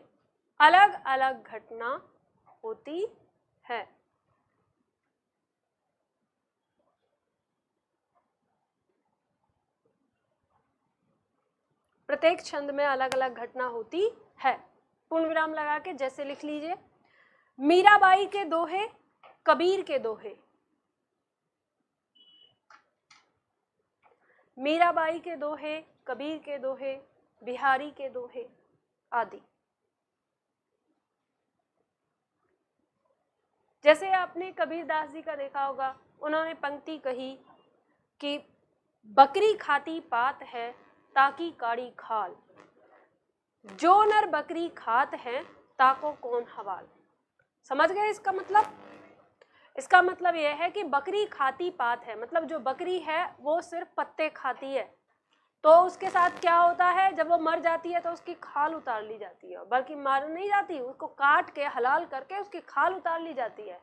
अलग अलग घटना होती है। प्रत्येक छंद में अलग अलग घटना होती है। पूर्ण विराम लगा के जैसे लिख लीजिए, मीराबाई के दोहे, कबीर के दोहे, मीराबाई के दोहे, कबीर के दोहे, बिहारी के दोहे आदि। जैसे आपने कबीरदास जी का देखा होगा, उन्होंने पंक्ति कही कि बकरी खाती पात है ताकि काड़ी खाल, जो नर बकरी खात है ताको कौन हवाल। समझ गए इसका मतलब? इसका मतलब यह है कि बकरी खाती पात है, मतलब जो बकरी है वो सिर्फ पत्ते खाती है, तो उसके साथ क्या होता है, जब वो मर जाती है तो उसकी खाल उतार ली जाती है, बल्कि मार नहीं जाती, उसको काट के हलाल करके उसकी खाल उतार ली जाती है।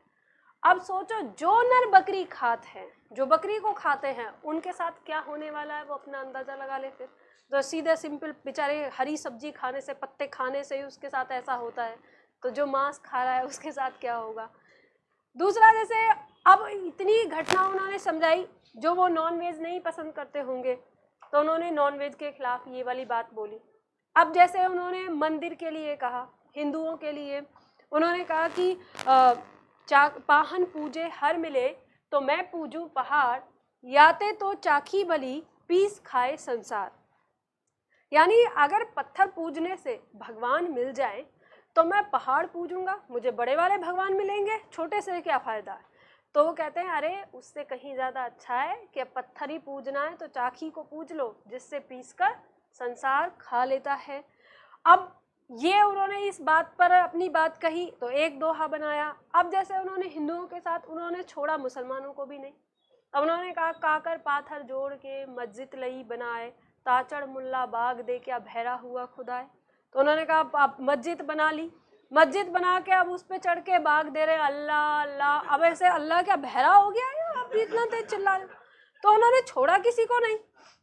अब सोचो, जो नर बकरी खात है, जो बकरी को खाते हैं, उनके साथ क्या होने वाला है वो अपना अंदाजा लगा ले। फिर तो सीधे सिंपल बेचारे हरी सब्जी खाने से, पत्ते खाने से ही उसके साथ ऐसा होता है, तो जो मांस खा रहा है उसके साथ क्या होगा। दूसरा, जैसे अब इतनी घटना उन्होंने समझाई, जो वो नॉनवेज नहीं पसंद करते होंगे तो उन्होंने नॉनवेज के खिलाफ ये वाली बात बोली। अब जैसे उन्होंने मंदिर के लिए कहा, हिंदुओं के लिए उन्होंने कहा कि पाहन पूजे हर मिले तो मैं पूजूं पहाड़, याते तो चाखी बली पीस खाए संसार। यानी अगर पत्थर पूजने से भगवान मिल जाए तो मैं पहाड़ पूजूंगा, मुझे बड़े वाले भगवान मिलेंगे, छोटे से क्या फायदा है। तो वो कहते हैं अरे उससे कहीं ज़्यादा अच्छा है कि पत्थर ही पूजना है तो चाखी को पूज लो, जिससे पीसकर संसार खा लेता है। अब ये उन्होंने इस बात पर अपनी बात कही तो एक दोहा बनाया। अब जैसे उन्होंने हिंदुओं के साथ उन्होंने छोड़ा, मुसलमानों को भी नहीं। अब उन्होंने कहा काकर पाथर जोड़ के मस्जिद लई बनाए, ताचड़ मुल्ला बाग दे क्या बहरा हुआ खुदाए। तो उन्होंने कहा आप मस्जिद बना ली, मस्जिद बना के अब उस पर चढ़ के बाग दे रहे अल्लाह अल्लाह। अब ऐसे अल्लाह क्या बहरा हो गया है, आप इतना तेज चिल्ला रहे। तो उन्होंने छोड़ा किसी को नहीं,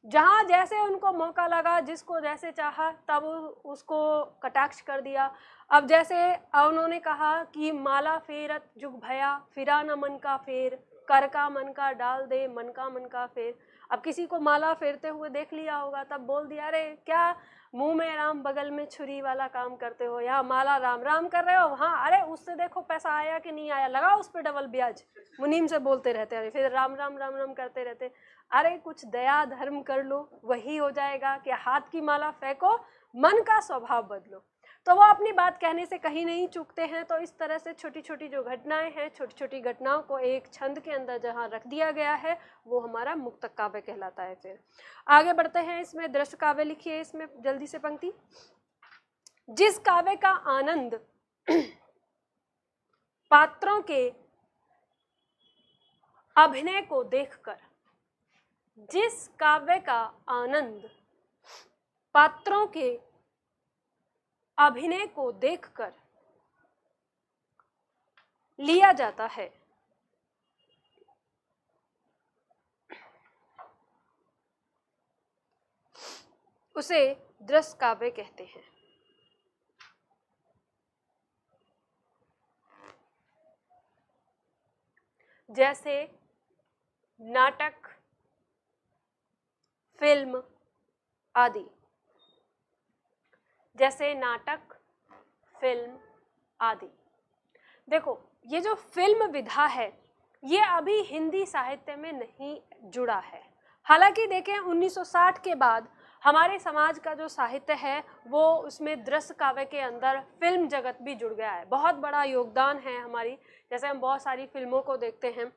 जहाँ जैसे उनको मौका लगा, जिसको जैसे चाहा तब उसको कटाक्ष कर दिया। अब जैसे उन्होंने कहा कि माला फेरत जुग भया फिरा न मन का फेर, कर का मन का डाल दे, मन का फेर। अब किसी को माला फेरते हुए देख लिया होगा, तब बोल दिया अरे क्या मुंह में राम बगल में छुरी वाला काम करते हो, यहाँ माला राम राम कर रहे हो, हाँ अरे उससे देखो पैसा आया कि नहीं आया, लगाओ उस पर डबल ब्याज। मुनीम से बोलते रहते हैं, फिर राम राम राम राम करते रहते। अरे कुछ दया धर्म कर लो, वही हो जाएगा कि हाथ की माला फेंको, मन का स्वभाव बदलो। तो वो अपनी बात कहने से कहीं नहीं चूकते हैं। तो इस तरह से छोटी छोटी जो घटनाएं हैं, छोटी छोटी घटनाओं को एक छंद के अंदर जहाँ रख दिया गया है, वो हमारा मुक्तक काव्य कहलाता है। फिर आगे बढ़ते हैं, इसमें दृश्य काव्य लिखिए, इसमें जल्दी से पंक्ति। जिस काव्य का आनंद पात्रों के अभिनय को देखकर, जिस काव्य का आनंद पात्रों के अभिनय को देखकर लिया जाता है, उसे दृश्य काव्य कहते हैं। जैसे नाटक, फिल्म आदि, जैसे नाटक, फिल्म आदि। देखो ये जो फिल्म विधा है, ये अभी हिंदी साहित्य में नहीं जुड़ा है। हालांकि देखें 1960 के बाद हमारे समाज का जो साहित्य है वो उसमें दृश्य काव्य के अंदर फिल्म जगत भी जुड़ गया है, बहुत बड़ा योगदान है हमारी। जैसे हम बहुत सारी फिल्मों को देखते हैं,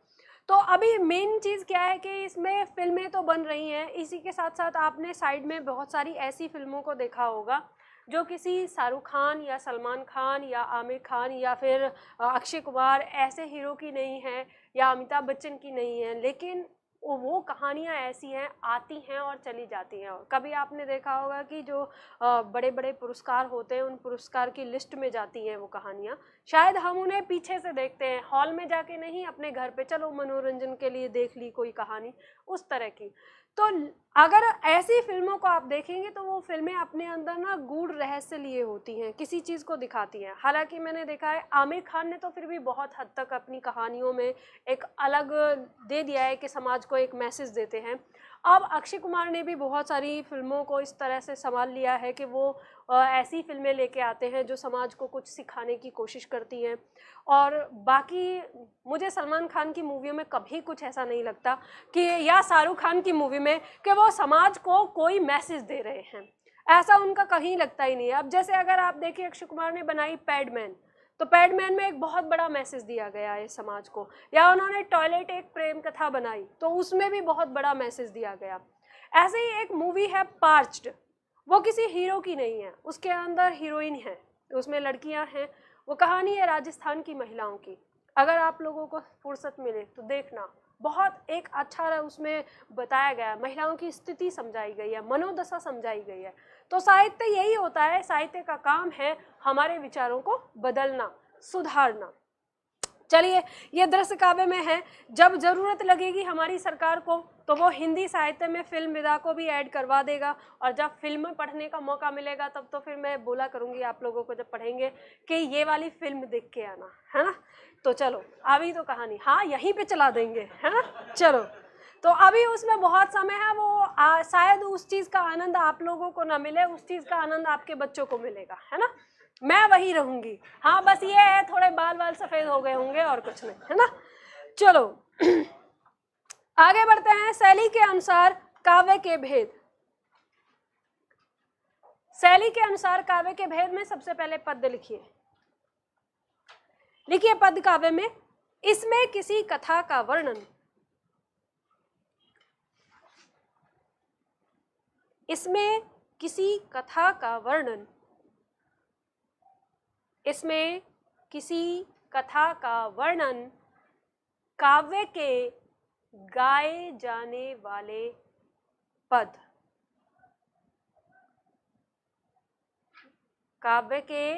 तो अभी मेन चीज़ क्या है कि इसमें फिल्में तो बन रही हैं, इसी के साथ साथ आपने साइड में बहुत सारी ऐसी फिल्मों को देखा होगा जो किसी शाहरुख खान या सलमान खान या आमिर खान या फिर अक्षय कुमार ऐसे हीरो की नहीं है या अमिताभ बच्चन की नहीं है, लेकिन वो कहानियाँ ऐसी हैं, आती हैं और चली जाती हैं। कभी आपने देखा होगा कि जो बड़े बड़े पुरस्कार होते हैं, उन पुरस्कार की लिस्ट में जाती हैं वो कहानियाँ। शायद हम उन्हें पीछे से देखते हैं, हॉल में जाके नहीं, अपने घर पे चलो मनोरंजन के लिए देख ली कोई कहानी, उस तरह की। तो अगर ऐसी फिल्मों को आप देखेंगे तो वो फिल्में अपने अंदर ना गूढ़ रहस्य लिए होती हैं, किसी चीज़ को दिखाती हैं। हालांकि मैंने देखा है आमिर खान ने तो फिर भी बहुत हद तक अपनी कहानियों में एक अलग दे दिया है कि समाज को एक मैसेज देते हैं। अब अक्षय कुमार ने भी बहुत सारी फिल्मों को इस तरह से संभाल लिया है कि वो ऐसी फिल्में लेके आते हैं जो समाज को कुछ सिखाने की कोशिश करती हैं। और बाकी मुझे सलमान खान की मूवियों में कभी कुछ ऐसा नहीं लगता कि, या शाहरुख खान की मूवी में, कि वो समाज को कोई मैसेज दे रहे हैं, ऐसा उनका कहीं लगता ही नहीं है। अब जैसे अगर आप देखिए अक्षय कुमार ने बनाई पैडमैन, तो पैडमैन में एक बहुत बड़ा मैसेज दिया गया है समाज को। या उन्होंने टॉयलेट एक प्रेम कथा बनाई, तो उसमें भी बहुत बड़ा मैसेज दिया गया। ऐसे ही एक मूवी है पार्च्ड, वो किसी हीरो की नहीं है, उसके अंदर हीरोइन है, उसमें लड़कियां हैं। वो कहानी है राजस्थान की महिलाओं की। अगर आप लोगों को फुर्सत मिले तो देखना, बहुत एक अच्छा उसमें बताया गया है, महिलाओं की स्थिति समझाई गई है, मनोदशा समझाई गई है। तो साहित्य यही होता है, साहित्य का काम है हमारे विचारों को बदलना, सुधारना। चलिए, ये दृश्य काव्य में है। जब जरूरत लगेगी हमारी सरकार को तो वो हिंदी साहित्य में फिल्म विधा को भी ऐड करवा देगा, और जब फिल्म पढ़ने का मौका मिलेगा तब तो फिर मैं बोला करूँगी आप लोगों को जब पढ़ेंगे कि ये वाली फिल्म देख के आना, है ना। तो चलो अभी तो कहानी हाँ यहीं पे चला देंगे, है ना। चलो, तो अभी उसमें बहुत समय है, वो शायद उस चीज़ का आनंद आप लोगों को ना मिले, उस चीज़ का आनंद आपके बच्चों को मिलेगा, है ना। मैं वही रहूंगी, हाँ बस ये है थोड़े बाल बाल सफेद हो गए होंगे और कुछ नहीं, है ना। चलो आगे बढ़ते हैं। शैली के अनुसार काव्य के भेद। शैली के अनुसार काव्य के भेद में सबसे पहले पद्य लिखिए। लिखिए पद्य काव्य में, इसमें किसी कथा का वर्णन, इसमें किसी कथा का वर्णन, इसमें किसी कथा का वर्णन काव्य के गाए जाने वाले पद, काव्य के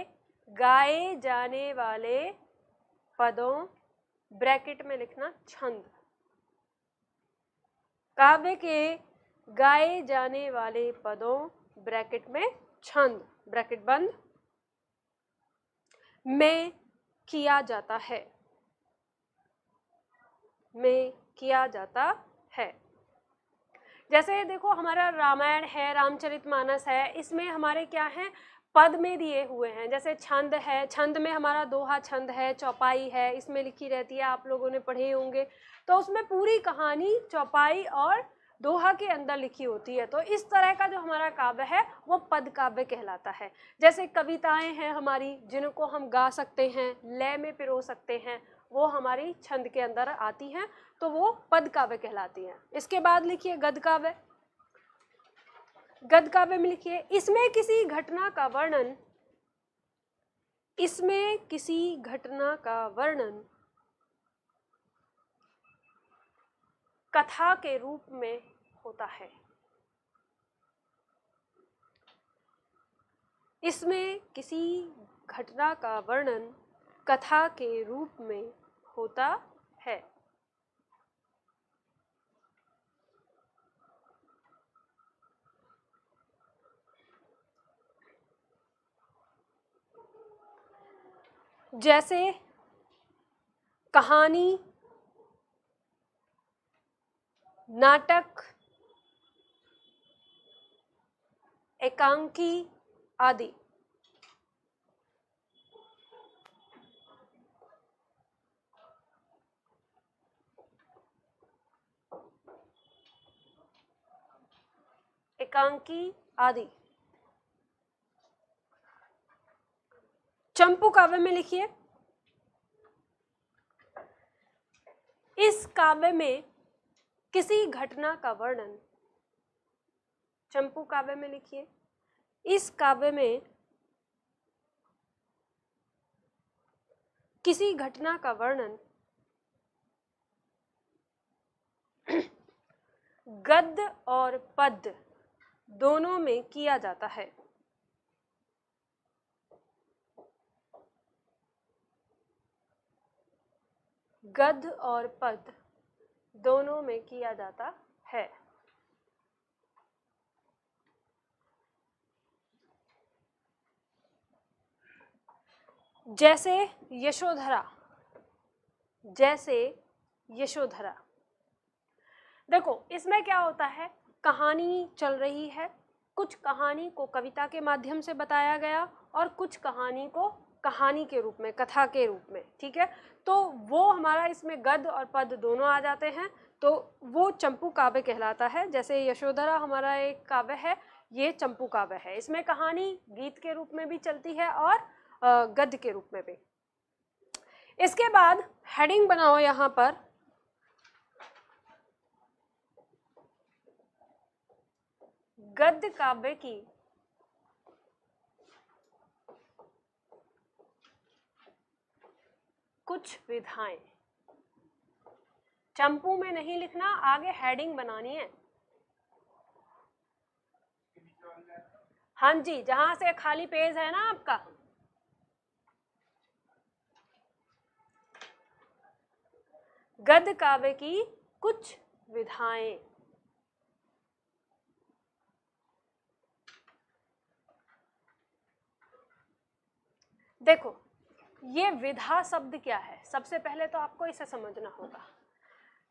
गाए जाने वाले पदों, ब्रैकेट में लिखना छंद, काव्य के गाए जाने वाले पदों, ब्रैकेट में छंद, ब्रैकेट बंद, में किया जाता है। में किया जाता है। जैसे देखो हमारा रामायण है, रामचरितमानस है, इसमें हमारे क्या हैं, पद में दिए हुए हैं। जैसे छंद है, छंद में हमारा दोहा छंद है, चौपाई है, इसमें लिखी रहती है, आप लोगों ने पढ़े होंगे। तो उसमें पूरी कहानी चौपाई और दोहा के अंदर लिखी होती है। तो इस तरह का जो हमारा काव्य है वो पद काव्य कहलाता है। जैसे कविताएं हैं हमारी, जिनको हम गा सकते हैं, लय में पिरो सकते हैं, वो हमारी छंद के अंदर आती हैं, तो वो पद काव्य कहलाती हैं। इसके बाद लिखिए गद्य काव्य। गद्य काव्य में लिखिए, इसमें किसी घटना का वर्णन, इसमें किसी घटना का वर्णन कथा के रूप में होता है। इसमें किसी घटना का वर्णन कथा के रूप में होता है। जैसे कहानी, नाटक, एकांकी आदि। एकांकी आदि। चंपू काव्य में लिखिए, इस काव्य में किसी घटना का वर्णन, चंपू काव्य में लिखिए, इस काव्य में किसी घटना का वर्णन गद्य और पद्य दोनों में किया जाता है। गद्य और पद्य दोनों में किया जाता है। जैसे यशोधरा, जैसे यशोधरा। देखो इसमें क्या होता है, कहानी चल रही है, कुछ कहानी को कविता के माध्यम से बताया गया और कुछ कहानी को कहानी के रूप में, कथा के रूप में, ठीक है। तो वो हमारा इसमें गद्य और पद्य दोनों आ जाते हैं, तो वो चंपू काव्य कहलाता है। जैसे यशोधरा हमारा एक काव्य है, ये चंपू काव्य है। इसमें कहानी गीत के रूप में भी चलती है और गद्य के रूप में भी। इसके बाद हेडिंग बनाओ यहाँ पर, गद्य काव्य की कुछ विधाएं। चंपू में नहीं लिखना, आगे हेडिंग बनानी है। हाँ जी, जहां से खाली पेज है ना आपका, गद्य काव्य की कुछ विधाएं। देखो ये विधा शब्द क्या है, सबसे पहले तो आपको इसे समझना होगा।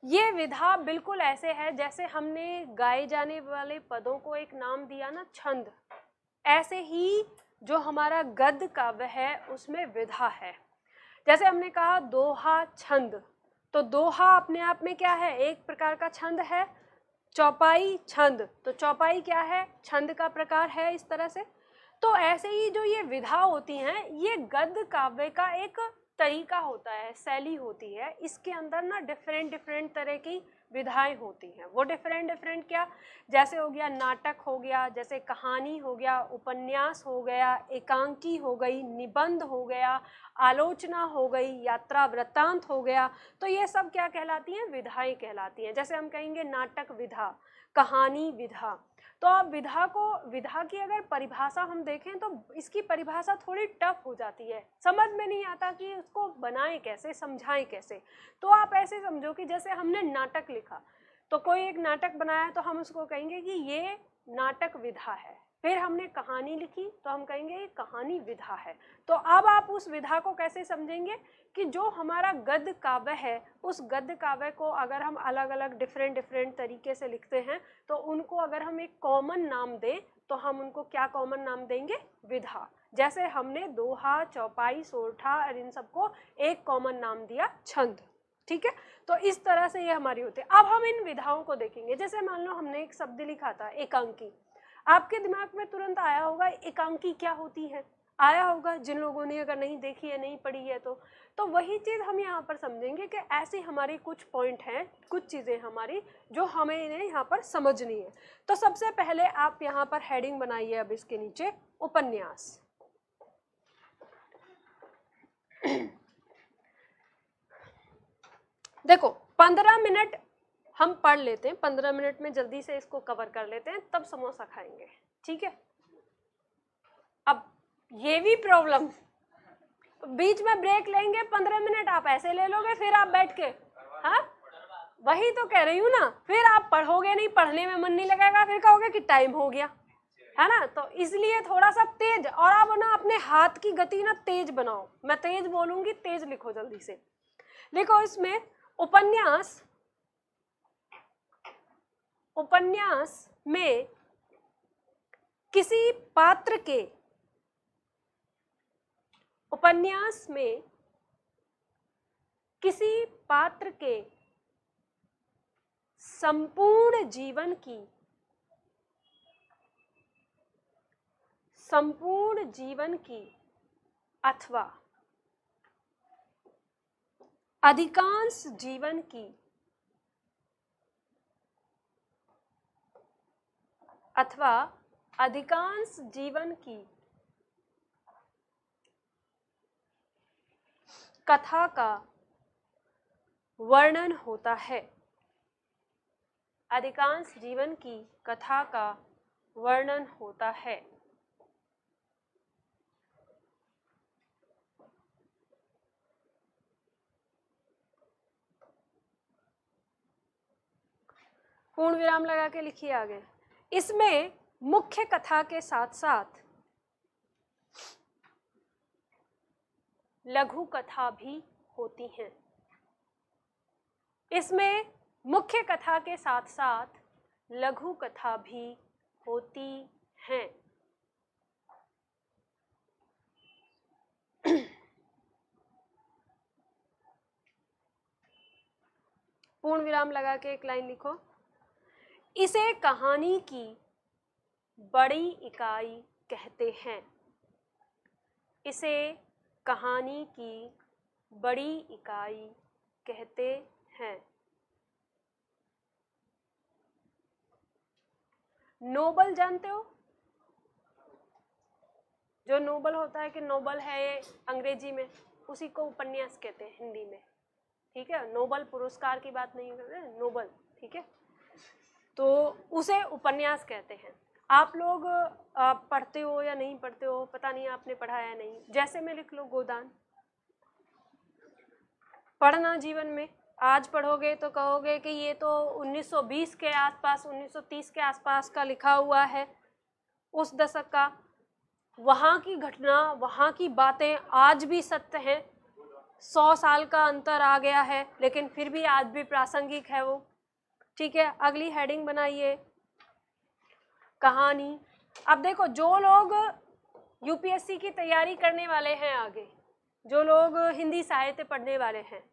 ये विधा बिल्कुल ऐसे है जैसे हमने गाए जाने वाले पदों को एक नाम दिया ना, छंद, ऐसे ही जो हमारा गद्य काव्य है उसमें विधा है। जैसे हमने कहा दोहा छंद, तो दोहा अपने आप में क्या है, एक प्रकार का छंद है। चौपाई छंद, तो चौपाई क्या है, छंद का प्रकार है इस तरह से। तो ऐसे ही जो ये विधा होती हैं, ये गद्य काव्य का एक तरीका होता है, शैली होती है। इसके अंदर ना डिफरेंट तरह की विधाएं होती हैं। वो डिफरेंट क्या, जैसे हो गया नाटक हो गया, जैसे कहानी हो गया, उपन्यास हो गया, एकांकी हो गई, निबंध हो गया, आलोचना हो गई, यात्रा वृत्तांत हो गया। तो ये सब क्या कहलाती हैं, विधाएं कहलाती हैं। जैसे हम कहेंगे नाटक विधा, कहानी विधा। तो आप विधा को, विधा की अगर परिभाषा हम देखें तो इसकी परिभाषा थोड़ी टफ हो जाती है, समझ में नहीं आता कि उसको बनाएं कैसे, समझाएं कैसे। तो आप ऐसे समझो कि जैसे हमने नाटक लिखा, तो कोई एक नाटक बनाया तो हम उसको कहेंगे कि ये नाटक विधा है, फिर हमने कहानी लिखी तो हम कहेंगे ये कहानी विधा है। तो अब आप उस विधा को कैसे समझेंगे कि जो हमारा गद्य काव्य है उस गद्य काव्य को अगर हम अलग अलग डिफरेंट तरीके से लिखते हैं तो उनको अगर हम एक कॉमन नाम दें तो हम उनको क्या कॉमन नाम देंगे? विधा। जैसे हमने दोहा, चौपाई, सोरठा और इन सबको एक कॉमन नाम दिया छंद। ठीक है, तो इस तरह से ये हमारी होती है। अब हम इन विधाओं को देखेंगे। जैसे मान लो हमने एक शब्द लिखा था एकांकी, आपके दिमाग में तुरंत आया होगा एकांकी क्या होती है, आया होगा जिन लोगों ने अगर नहीं देखी है, नहीं पढ़ी है तो वही चीज़ हम यहाँ पर समझेंगे कि ऐसी हमारी कुछ पॉइंट हैं, कुछ चीज़ें हमारी जो हमें इन्हें यहाँ पर समझनी है। तो सबसे पहले आप यहाँ पर हेडिंग बनाइए अब इसके नीचे उपन्यास। देखो 15 मिनट हम पढ़ लेते हैं, 15 मिनट में जल्दी से इसको कवर कर लेते हैं, तब समोसा खाएंगे। ठीक है, अब ये भी प्रॉब्लम, बीच में ब्रेक लेंगे 15 मिनट, आप ऐसे ले लोगे, फिर आप बैठ के, हाँ वही तो कह रही हूँ ना, फिर आप पढ़ोगे नहीं, पढ़ने में मन नहीं लगेगा, फिर कहोगे कि टाइम हो गया, है ना। तो इसलिए थोड़ा सा तेज, और आप ना अपने हाथ की गति ना तेज बनाओ, मैं तेज बोलूंगी, तेज लिखो, जल्दी से लिखो। इसमें उपन्यास, उपन्यास में किसी पात्र के, उपन्यास में किसी पात्र के संपूर्ण जीवन की, संपूर्ण जीवन की अथवा अधिकांश जीवन की, अथवा अधिकांश जीवन की कथा का वर्णन होता है, अधिकांश जीवन की कथा का वर्णन होता है। पूर्ण विराम लगा के लिखिए आगे। इसमें मुख्य कथा के साथ साथ लघु कथा भी होती हैं। इसमें मुख्य कथा के साथ साथ लघु कथा भी होती हैं। पूर्ण विराम लगा के एक लाइन लिखो। इसे कहानी की बड़ी इकाई कहते हैं। इसे कहानी की बड़ी इकाई कहते हैं। नोबल जानते हो? जो नोबल होता है कि नोबल है अंग्रेजी में, उसी को उपन्यास कहते हैं हिंदी में। ठीक है, नोबल पुरस्कार की बात नहीं कर रहे, नोबल, ठीक है, तो उसे उपन्यास कहते हैं। आप लोग पढ़ते हो या नहीं पढ़ते हो पता नहीं, आपने पढ़ा है नहीं। जैसे में लिख लो गोदान, पढ़ना जीवन में, आज पढ़ोगे तो कहोगे कि ये तो 1920 के आसपास, 1930 के आसपास का लिखा हुआ है, उस दशक का। वहाँ की घटना, वहाँ की बातें आज भी सत्य हैं। 100 साल का अंतर आ गया है लेकिन फिर भी आज भी प्रासंगिक है वो। ठीक है, अगली हेडिंग बनाइए कहानी। अब देखो, जो लोग यूपीएससी की तैयारी करने वाले हैं आगे, जो लोग हिंदी साहित्य पढ़ने वाले हैं,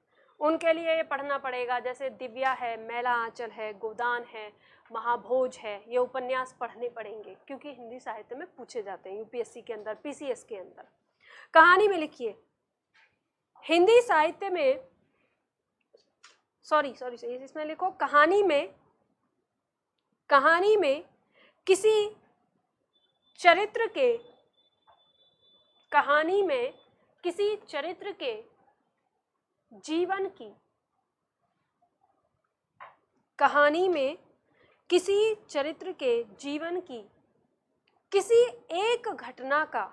उनके लिए ये पढ़ना पड़ेगा। जैसे दिव्या है, मैला आंचल है, गोदान है, महाभोज है, ये उपन्यास पढ़ने पड़ेंगे क्योंकि हिंदी साहित्य में पूछे जाते हैं यूपीएससी के अंदर, पीसीएस के अंदर। कहानी में लिखिए, हिंदी साहित्य में, सॉरी इसमें लिखो कहानी में, कहानी में किसी चरित्र के, कहानी में किसी चरित्र के जीवन की, कहानी में किसी चरित्र के जीवन की किसी एक घटना का,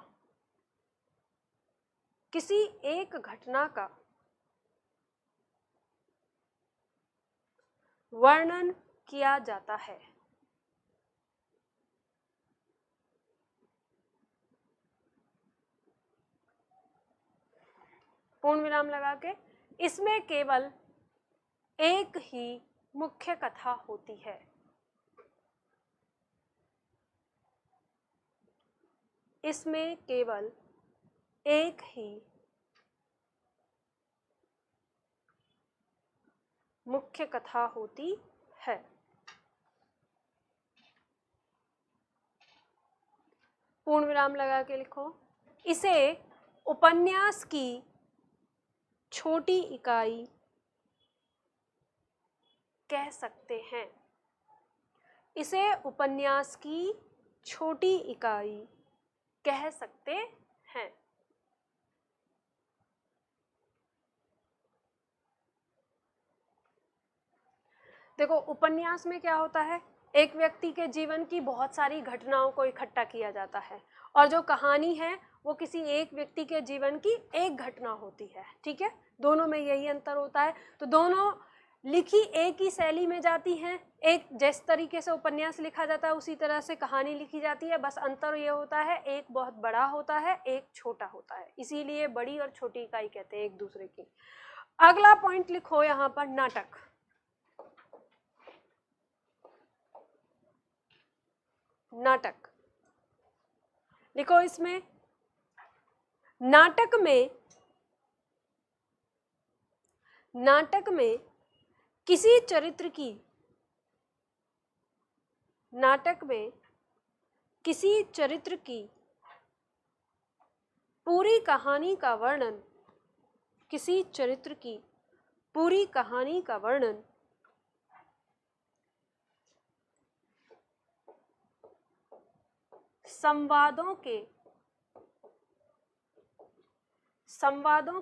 किसी एक घटना का वर्णन किया जाता है। पूर्ण विराम लगा के, इसमें केवल एक ही मुख्य कथा होती है। इसमें केवल एक ही मुख्य कथा होती है। पूर्ण विराम लगा के लिखो, इसे उपन्यास की छोटी इकाई कह सकते हैं। इसे उपन्यास की छोटी इकाई कह सकते हैं। देखो, उपन्यास में क्या होता है, एक व्यक्ति के जीवन की बहुत सारी घटनाओं को इकट्ठा किया जाता है, और जो कहानी है वो किसी एक व्यक्ति के जीवन की एक घटना होती है। ठीक है, दोनों में यही अंतर होता है। तो दोनों लिखी एक ही शैली में जाती हैं, एक जिस तरीके से उपन्यास लिखा जाता है उसी तरह से कहानी लिखी जाती है, बस अंतर ये होता है एक बहुत बड़ा होता है, एक छोटा होता है, इसीलिए बड़ी और छोटी इकाई कहते हैं एक दूसरे की। अगला पॉइंट लिखो यहाँ पर, नाटक। नाटक लिखो, इसमें नाटक में किसी चरित्र की, नाटक में किसी चरित्र की पूरी कहानी का वर्णन, किसी चरित्र की पूरी कहानी का वर्णन संवादों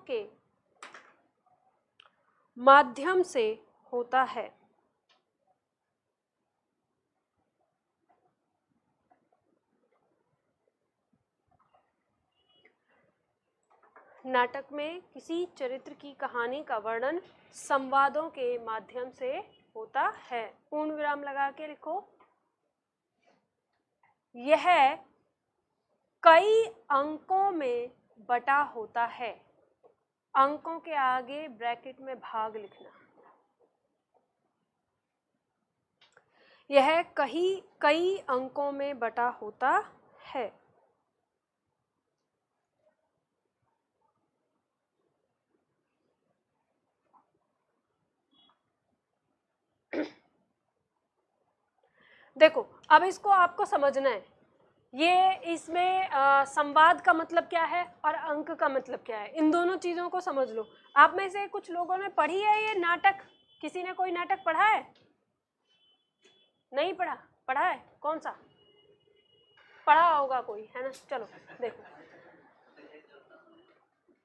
के माध्यम से होता है। नाटक में किसी चरित्र की कहानी का वर्णन संवादों के माध्यम से होता है। पूर्ण विराम लगा के लिखो, यह कई अंकों में बटा होता है। अंकों के आगे ब्रैकेट में भाग लिखना। यह कई अंकों में बटा होता है। देखो, अब इसको आपको समझना है, ये इसमें संवाद का मतलब क्या है और अंक का मतलब क्या है, इन दोनों चीजों को समझ लो। आप में से कुछ लोगों ने पढ़ी है ये नाटक? किसी ने कोई नाटक पढ़ा है? नहीं पढ़ा? पढ़ा है? कौन सा पढ़ा होगा कोई, है ना?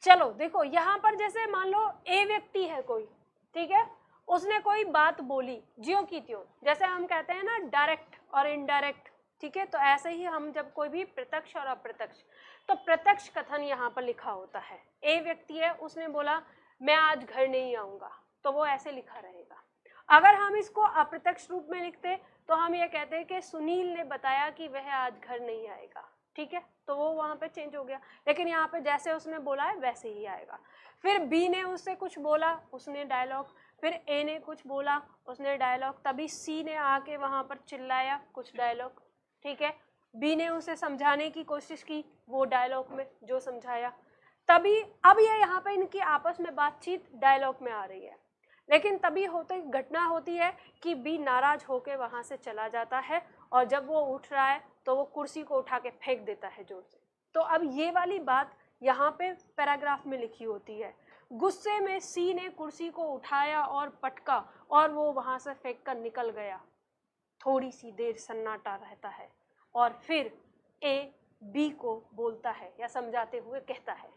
चलो देखो, यहाँ पर जैसे मान लो ए व्यक्ति है कोई, ठीक है, उसने कोई बात बोली ज्यों की त्यों, जैसे हम कहते हैं ना डायरेक्ट और इनडायरेक्ट, ठीक है, तो ऐसे ही हम जब कोई भी प्रत्यक्ष और अप्रत्यक्ष, तो प्रत्यक्ष कथन यहाँ पर लिखा होता है। ए व्यक्ति है, उसने बोला मैं आज घर नहीं आऊंगा, तो वो ऐसे लिखा रहेगा। अगर हम इसको अप्रत्यक्ष रूप में लिखते तो हम ये कहते हैं कि सुनील ने बताया कि वह आज घर नहीं आएगा, ठीक है, तो वो वहां पे चेंज हो गया। लेकिन यहाँ पे जैसे उसने बोला है वैसे ही आएगा। फिर बी ने उससे कुछ बोला, उसने डायलॉग, फिर ए ने कुछ बोला, उसने डायलॉग, तभी सी ने आके वहां पर चिल्लाया कुछ डायलॉग, ठीक है, बी ने उसे समझाने की कोशिश की, वो डायलॉग में जो समझाया, तभी अब ये यहाँ पे इनकी आपस में बातचीत डायलॉग में आ रही है। लेकिन तभी होते घटना होती है कि बी नाराज होकर वहां से चला जाता है, और जब वो उठ रहा है तो वो कुर्सी को उठा के फेंक देता है जोर से। तो अब ये वाली बात यहाँ पे पैराग्राफ में लिखी होती है। गुस्से में सी ने कुर्सी को उठाया और पटका, और वो वहां से फेंक कर निकल गया। थोड़ी सी देर सन्नाटा रहता है, और फिर ए बी को बोलता है या समझाते हुए कहता है।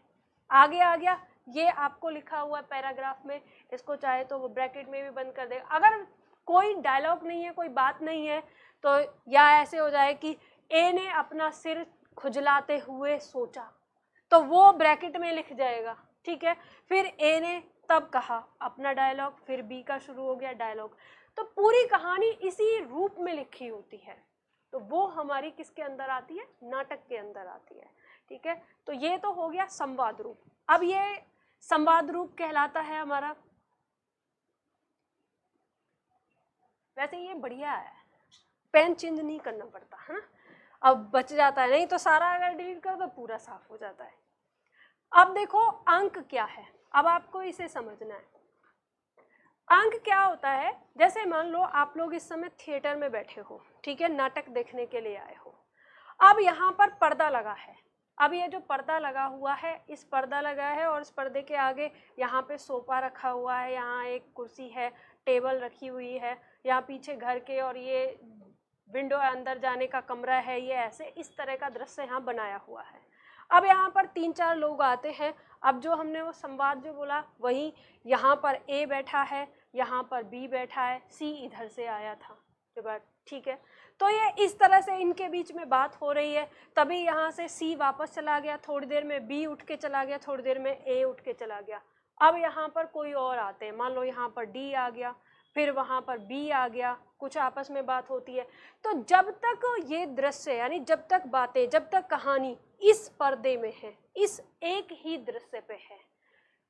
आगे आ गया, ये आपको लिखा हुआ है पैराग्राफ में, इसको चाहे तो वो ब्रैकेट में भी बंद कर देगा। अगर कोई डायलॉग नहीं है, कोई बात नहीं है, तो या ऐसे हो जाए कि ए ने अपना सिर खुजलाते हुए सोचा, तो वो ब्रैकेट में लिख जाएगा, ठीक है। फिर ए ने तब कहा अपना डायलॉग, फिर बी का शुरू हो गया डायलॉग। तो पूरी कहानी इसी रूप में लिखी होती है, तो वो हमारी किसके अंदर आती है? नाटक के अंदर आती है, ठीक है। तो ये तो हो गया संवाद रूप। अब ये संवाद रूप कहलाता है हमारा। वैसे ये बढ़िया है, पेन चेंज नहीं करना पड़ता है ना, अब बच जाता है, नहीं तो सारा अगर डिलीट कर दो पूरा साफ हो जाता है। अब देखो अंक क्या है, अब आपको इसे समझना है। अंक क्या होता है, जैसे मान लो आप लोग इस समय थिएटर में बैठे हो, ठीक है, नाटक देखने के लिए आए हो। अब यहाँ पर पर्दा लगा है, अब ये जो पर्दा लगा हुआ है, इस पर्दा लगा है और इस पर्दे के आगे यहाँ पे सोफा रखा हुआ है, यहाँ एक कुर्सी है, टेबल रखी हुई है, यहाँ पीछे घर के और ये विंडो अंदर जाने का कमरा है, ये ऐसे इस तरह का दृश्य यहाँ बनाया हुआ है। अब यहाँ पर 3-4 लोग आते हैं। अब जो हमने वो संवाद जो बोला वही, यहाँ पर ए बैठा है, यहाँ पर बी बैठा है, सी इधर से आया था, जो बात ठीक है। तो ये इस तरह से इनके बीच में बात हो रही है, तभी यहाँ से सी वापस चला गया, थोड़ी देर में बी उठ के चला गया, थोड़ी देर में ए उठ के चला गया। अब यहाँ पर कोई और आते हैं, मान लो यहाँ पर डी आ गया, फिर वहाँ पर बी आ गया, कुछ आपस में बात होती है। तो जब तक ये दृश्य यानी जब तक बातें, जब तक कहानी इस पर्दे में है, इस एक ही दृश्य पे है,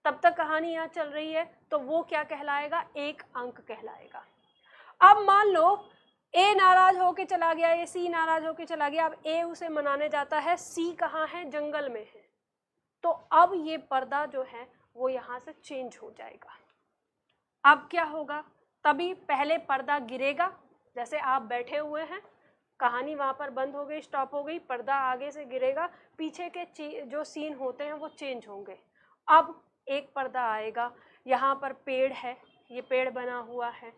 तब तक कहानी यहाँ चल रही है, तो वो क्या कहलाएगा, एक अंक कहलाएगा। अब मान लो ए नाराज होके चला गया, ये सी नाराज होके चला गया, अब ए उसे मनाने जाता है, सी कहाँ है, जंगल में है, तो अब ये पर्दा जो है वो यहाँ से चेंज हो जाएगा। अब क्या होगा, तभी पहले पर्दा गिरेगा, जैसे आप बैठे हुए हैं, कहानी वहाँ पर बंद हो गई, स्टॉप हो गई, पर्दा आगे से गिरेगा, पीछे के जो सीन होते हैं वो चेंज होंगे। अब एक पर्दा आएगा, यहाँ पर पेड़ है, ये पेड़ बना हुआ है,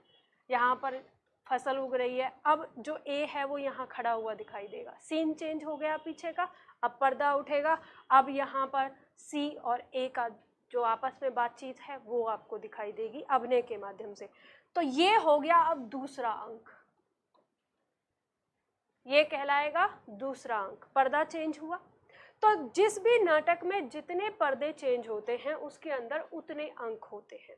यहाँ पर फसल उग रही है, अब जो ए है वो यहाँ खड़ा हुआ दिखाई देगा, सीन चेंज हो गया पीछे का, अब पर्दा उठेगा, अब यहाँ पर सी और ए का जो आपस में बातचीत है वो आपको दिखाई देगी अभिनय के माध्यम से। तो ये हो गया अब दूसरा अंक, ये कहलाएगा दूसरा अंक, पर्दा चेंज हुआ। तो जिस भी नाटक में जितने पर्दे चेंज होते हैं उसके अंदर उतने अंक होते हैं।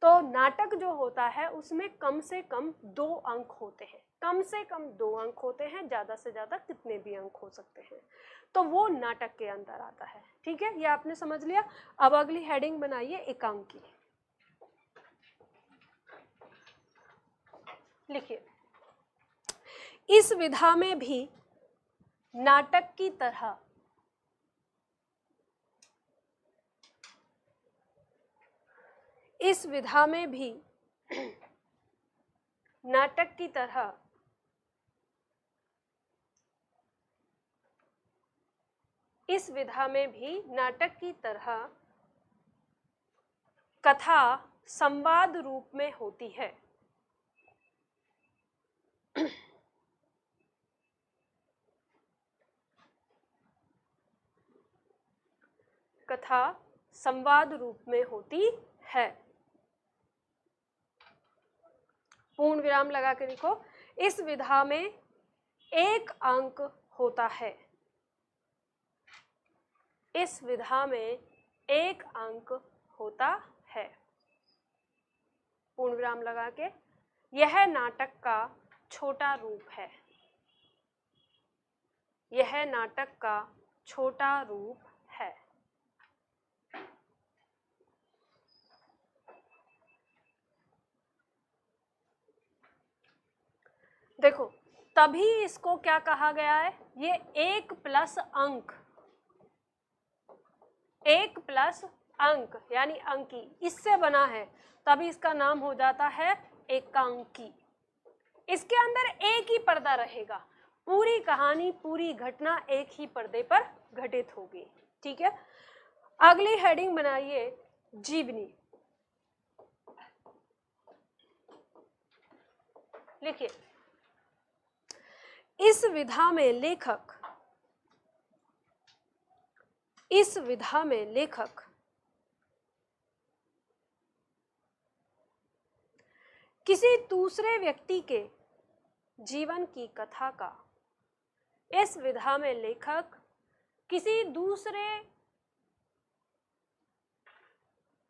तो नाटक जो होता है उसमें कम से कम 2 अंक होते हैं, कम से कम 2 अंक होते हैं, ज़्यादा से ज़्यादा कितने भी अंक हो सकते हैं, तो वो नाटक के अंदर आता है। ठीक है, ये आपने समझ लिया। अब अगली हेडिंग बनाइए एकांकी। लिखिए, इस विधा में भी नाटक की तरह इस विधा में भी नाटक की तरह इस विधा में भी नाटक की तरह कथा संवाद रूप में होती है। कथा संवाद रूप में होती है। पूर्ण विराम लगा के लिखो, इस विधा में एक अंक होता है। इस विधा में एक अंक होता है। पूर्ण विराम लगा के, यह नाटक का छोटा रूप है। यह नाटक का छोटा रूप है। देखो, तभी इसको क्या कहा गया है, ये 1 प्लस अंक, 1 प्लस अंक यानी अंकी, इससे बना है, तभी इसका नाम हो जाता है एकांकी। इसके अंदर एक ही पर्दा रहेगा, पूरी कहानी पूरी घटना एक ही पर्दे पर घटित होगी। ठीक है, अगली हेडिंग बनाइए जीवनी। लिखिए, इस विधा में लेखक किसी दूसरे व्यक्ति के जीवन की कथा का, इस विधा में लेखक किसी दूसरे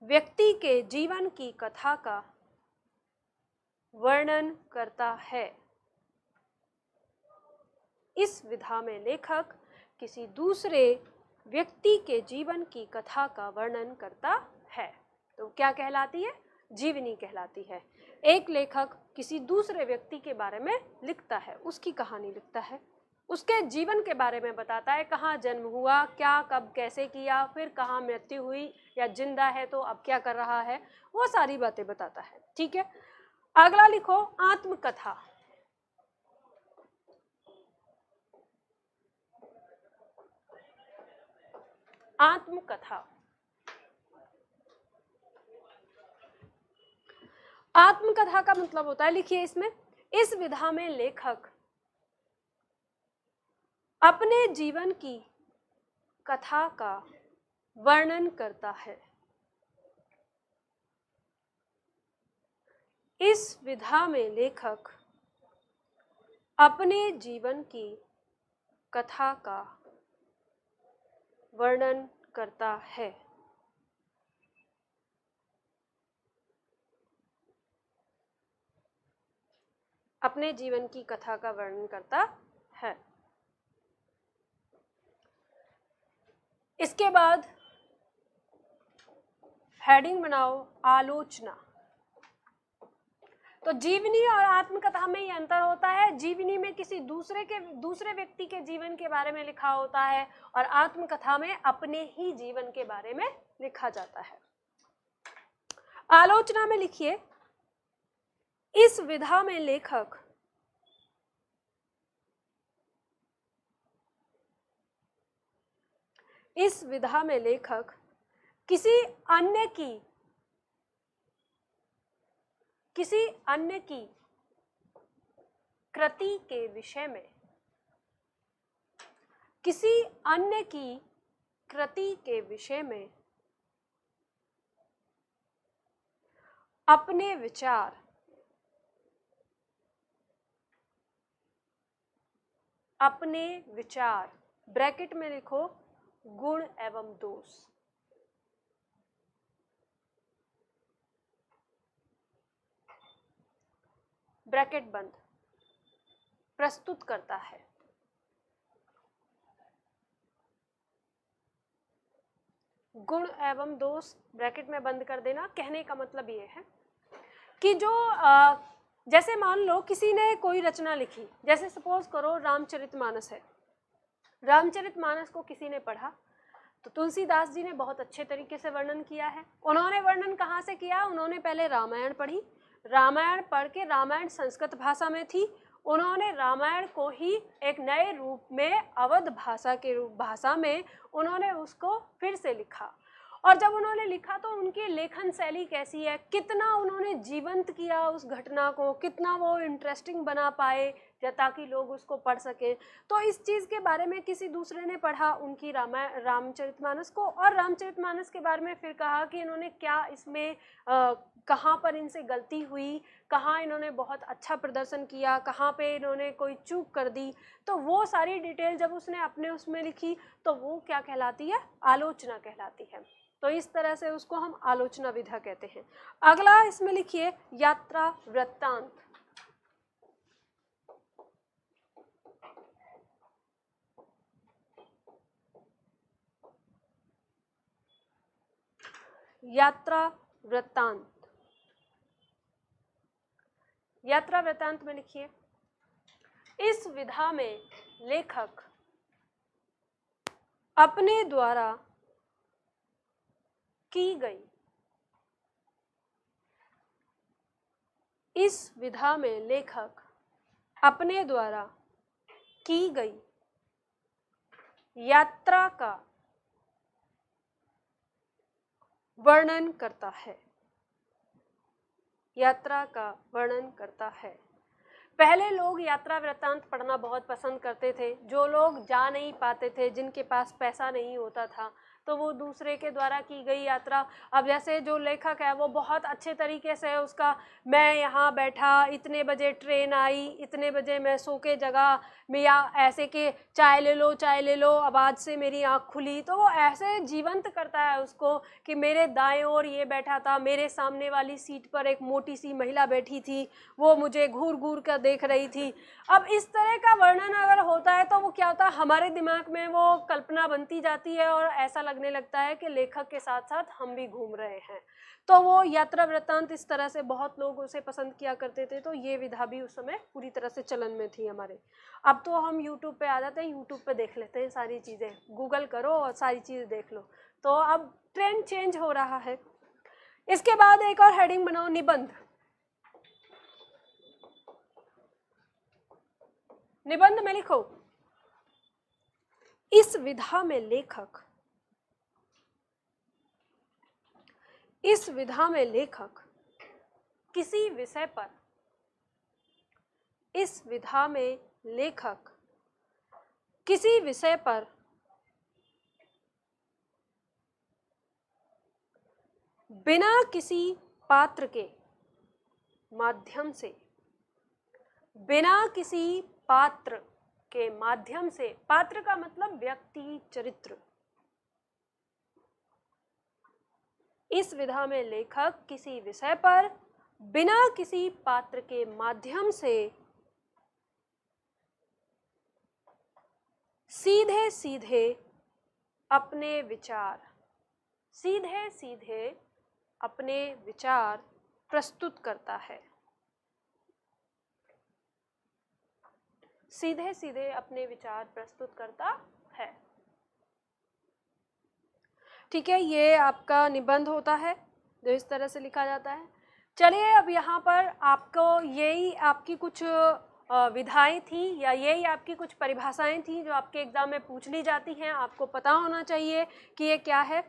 व्यक्ति के जीवन की कथा का वर्णन करता है। इस विधा में लेखक किसी दूसरे व्यक्ति के जीवन की कथा का वर्णन करता है। तो क्या कहलाती है? जीवनी कहलाती है। एक लेखक किसी दूसरे व्यक्ति के बारे में लिखता है, उसकी कहानी लिखता है, उसके जीवन के बारे में बताता है, कहाँ जन्म हुआ, क्या कब कैसे किया, फिर कहाँ मृत्यु हुई, या जिंदा है तो अब क्या कर रहा है, वो सारी बातें बताता है। ठीक है, अगला लिखो आत्मकथा। आत्मकथा, आत्मकथा का मतलब होता है, लिखिए इसमें, इस विधा में लेखक अपने जीवन की कथा का वर्णन करता है। इस विधा में लेखक अपने जीवन की कथा का वर्णन करता है। अपने जीवन की कथा का वर्णन करता है। इसके बाद हेडिंग बनाओ आलोचना। तो जीवनी और आत्मकथा में ये अंतर होता है, जीवनी में किसी दूसरे व्यक्ति के जीवन के बारे में लिखा होता है और आत्मकथा में अपने ही जीवन के बारे में लिखा जाता है। आलोचना में लिखिए, इस विधा में लेखक किसी अन्य की कृति के विषय में, किसी अन्य की कृति के विषय में अपने विचार ब्रैकेट में लिखो गुण एवं दोष, ब्रैकेट बंद, प्रस्तुत करता है। गुण एवं दोष ब्रैकेट में बंद कर देना। कहने का मतलब ये है कि जो जैसे मान लो किसी ने कोई रचना लिखी, जैसे सपोज करो रामचरितमानस है, रामचरितमानस को किसी ने पढ़ा तो तुलसीदास जी ने बहुत अच्छे तरीके से वर्णन किया है। उन्होंने वर्णन कहाँ से किया? उन्होंने पहले रामायण पढ़ी, रामायण पढ़ के, रामायण संस्कृत भाषा में थी, उन्होंने रामायण को ही एक नए रूप में अवध भाषा में उन्होंने उसको फिर से लिखा। और जब उन्होंने लिखा तो उनकी लेखन शैली कैसी है, कितना उन्होंने जीवंत किया उस घटना को, कितना वो इंटरेस्टिंग बना पाए ताकि लोग उसको पढ़ सकें। तो इस चीज़ के बारे में किसी दूसरे ने पढ़ा उनकी रामचरितमानस को, और रामचरितमानस के बारे में फिर कहा कि इन्होंने क्या इसमें कहाँ पर इनसे गलती हुई, कहाँ इन्होंने बहुत अच्छा प्रदर्शन किया, कहाँ पे इन्होंने कोई चूक कर दी। तो वो सारी डिटेल जब उसने अपने उसमें लिखी तो वो क्या कहलाती है? आलोचना कहलाती है। तो इस तरह से उसको हम आलोचना विधा कहते हैं। अगला इसमें लिखिए यात्रा वृत्तांत। यात्रा वृत्तांत, यात्रा वृत्तांत में लिखिए, इस विधा में लेखक अपने द्वारा की गई, इस विधा में लेखक अपने द्वारा की गई यात्रा का वर्णन करता है। यात्रा का वर्णन करता है। पहले लोग यात्रा वृत्तांत पढ़ना बहुत पसंद करते थे। जो लोग जा नहीं पाते थे, जिनके पास पैसा नहीं होता था, तो वो दूसरे के द्वारा की गई यात्रा, अब जैसे जो लेखक है वो बहुत अच्छे तरीके से उसका, मैं यहाँ बैठा, इतने बजे ट्रेन आई, इतने बजे मैं सो के जगह में, या ऐसे के चाय ले लो, अब आज से मेरी आँख खुली, तो वो ऐसे जीवंत करता है उसको कि मेरे दाएं ओर ये बैठा था, मेरे सामने वाली सीट पर एक मोटी सी महिला बैठी थी, वो मुझे घूर घूर कर देख रही थी। अब इस तरह का वर्णन अगर होता है तो वो क्या होता है, हमारे दिमाग में वो कल्पना बनती जाती है और ऐसा लगता लगने लगता है कि लेखक के साथ साथ हम भी घूम रहे हैं। तो वो यात्रा वृत्तांत इस तरह से बहुत लोग उसे पसंद किया करते थे, तो ये विधा भी उस समय पूरी तरह से चलन में थी हमारे। अब तो हम यूट्यूब पे आ जाते हैं, यूट्यूब पे देख लेते हैं सारी चीज़ें, गूगल करो और सारी चीज़ें देख लो। तो अब ट्रेंड चेंज हो रहा है। इसके बाद एक और हेडिंग बनाओ, निबंध। निबंध में लिखो, इस विधा में लेखक किसी विषय पर, इस विधा में लेखक किसी विषय पर बिना किसी पात्र के माध्यम से, बिना किसी पात्र के माध्यम से, पात्र का मतलब व्यक्ति, चरित्र, इस विधा में लेखक किसी विषय पर बिना किसी पात्र के माध्यम से सीधे सीधे अपने विचार, सीधे सीधे अपने विचार प्रस्तुत करता है, सीधे सीधे अपने विचार प्रस्तुत करता है। ठीक है, ये आपका निबंध होता है जो इस तरह से लिखा जाता है। चलिए अब यहाँ पर आपको यही आपकी कुछ विधाएं थी या यही आपकी कुछ परिभाषाएं थी जो आपके एग्जाम में पूछ ली जाती हैं, आपको पता होना चाहिए कि ये क्या है।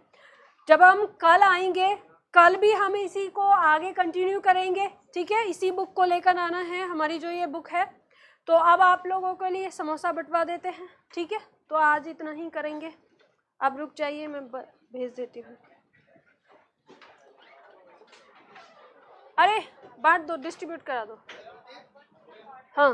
जब हम कल आएंगे, कल भी हम इसी को आगे कंटिन्यू करेंगे, ठीक है, इसी बुक को लेकर आना है, हमारी जो ये बुक है। तो अब आप लोगों के लिए समोसा बंटवा देते हैं, ठीक है, तो आज इतना ही करेंगे। अब रुक जाइए, मैं भेज देती हूँ। अरे बांट दो, डिस्ट्रीब्यूट करा दो। हाँ।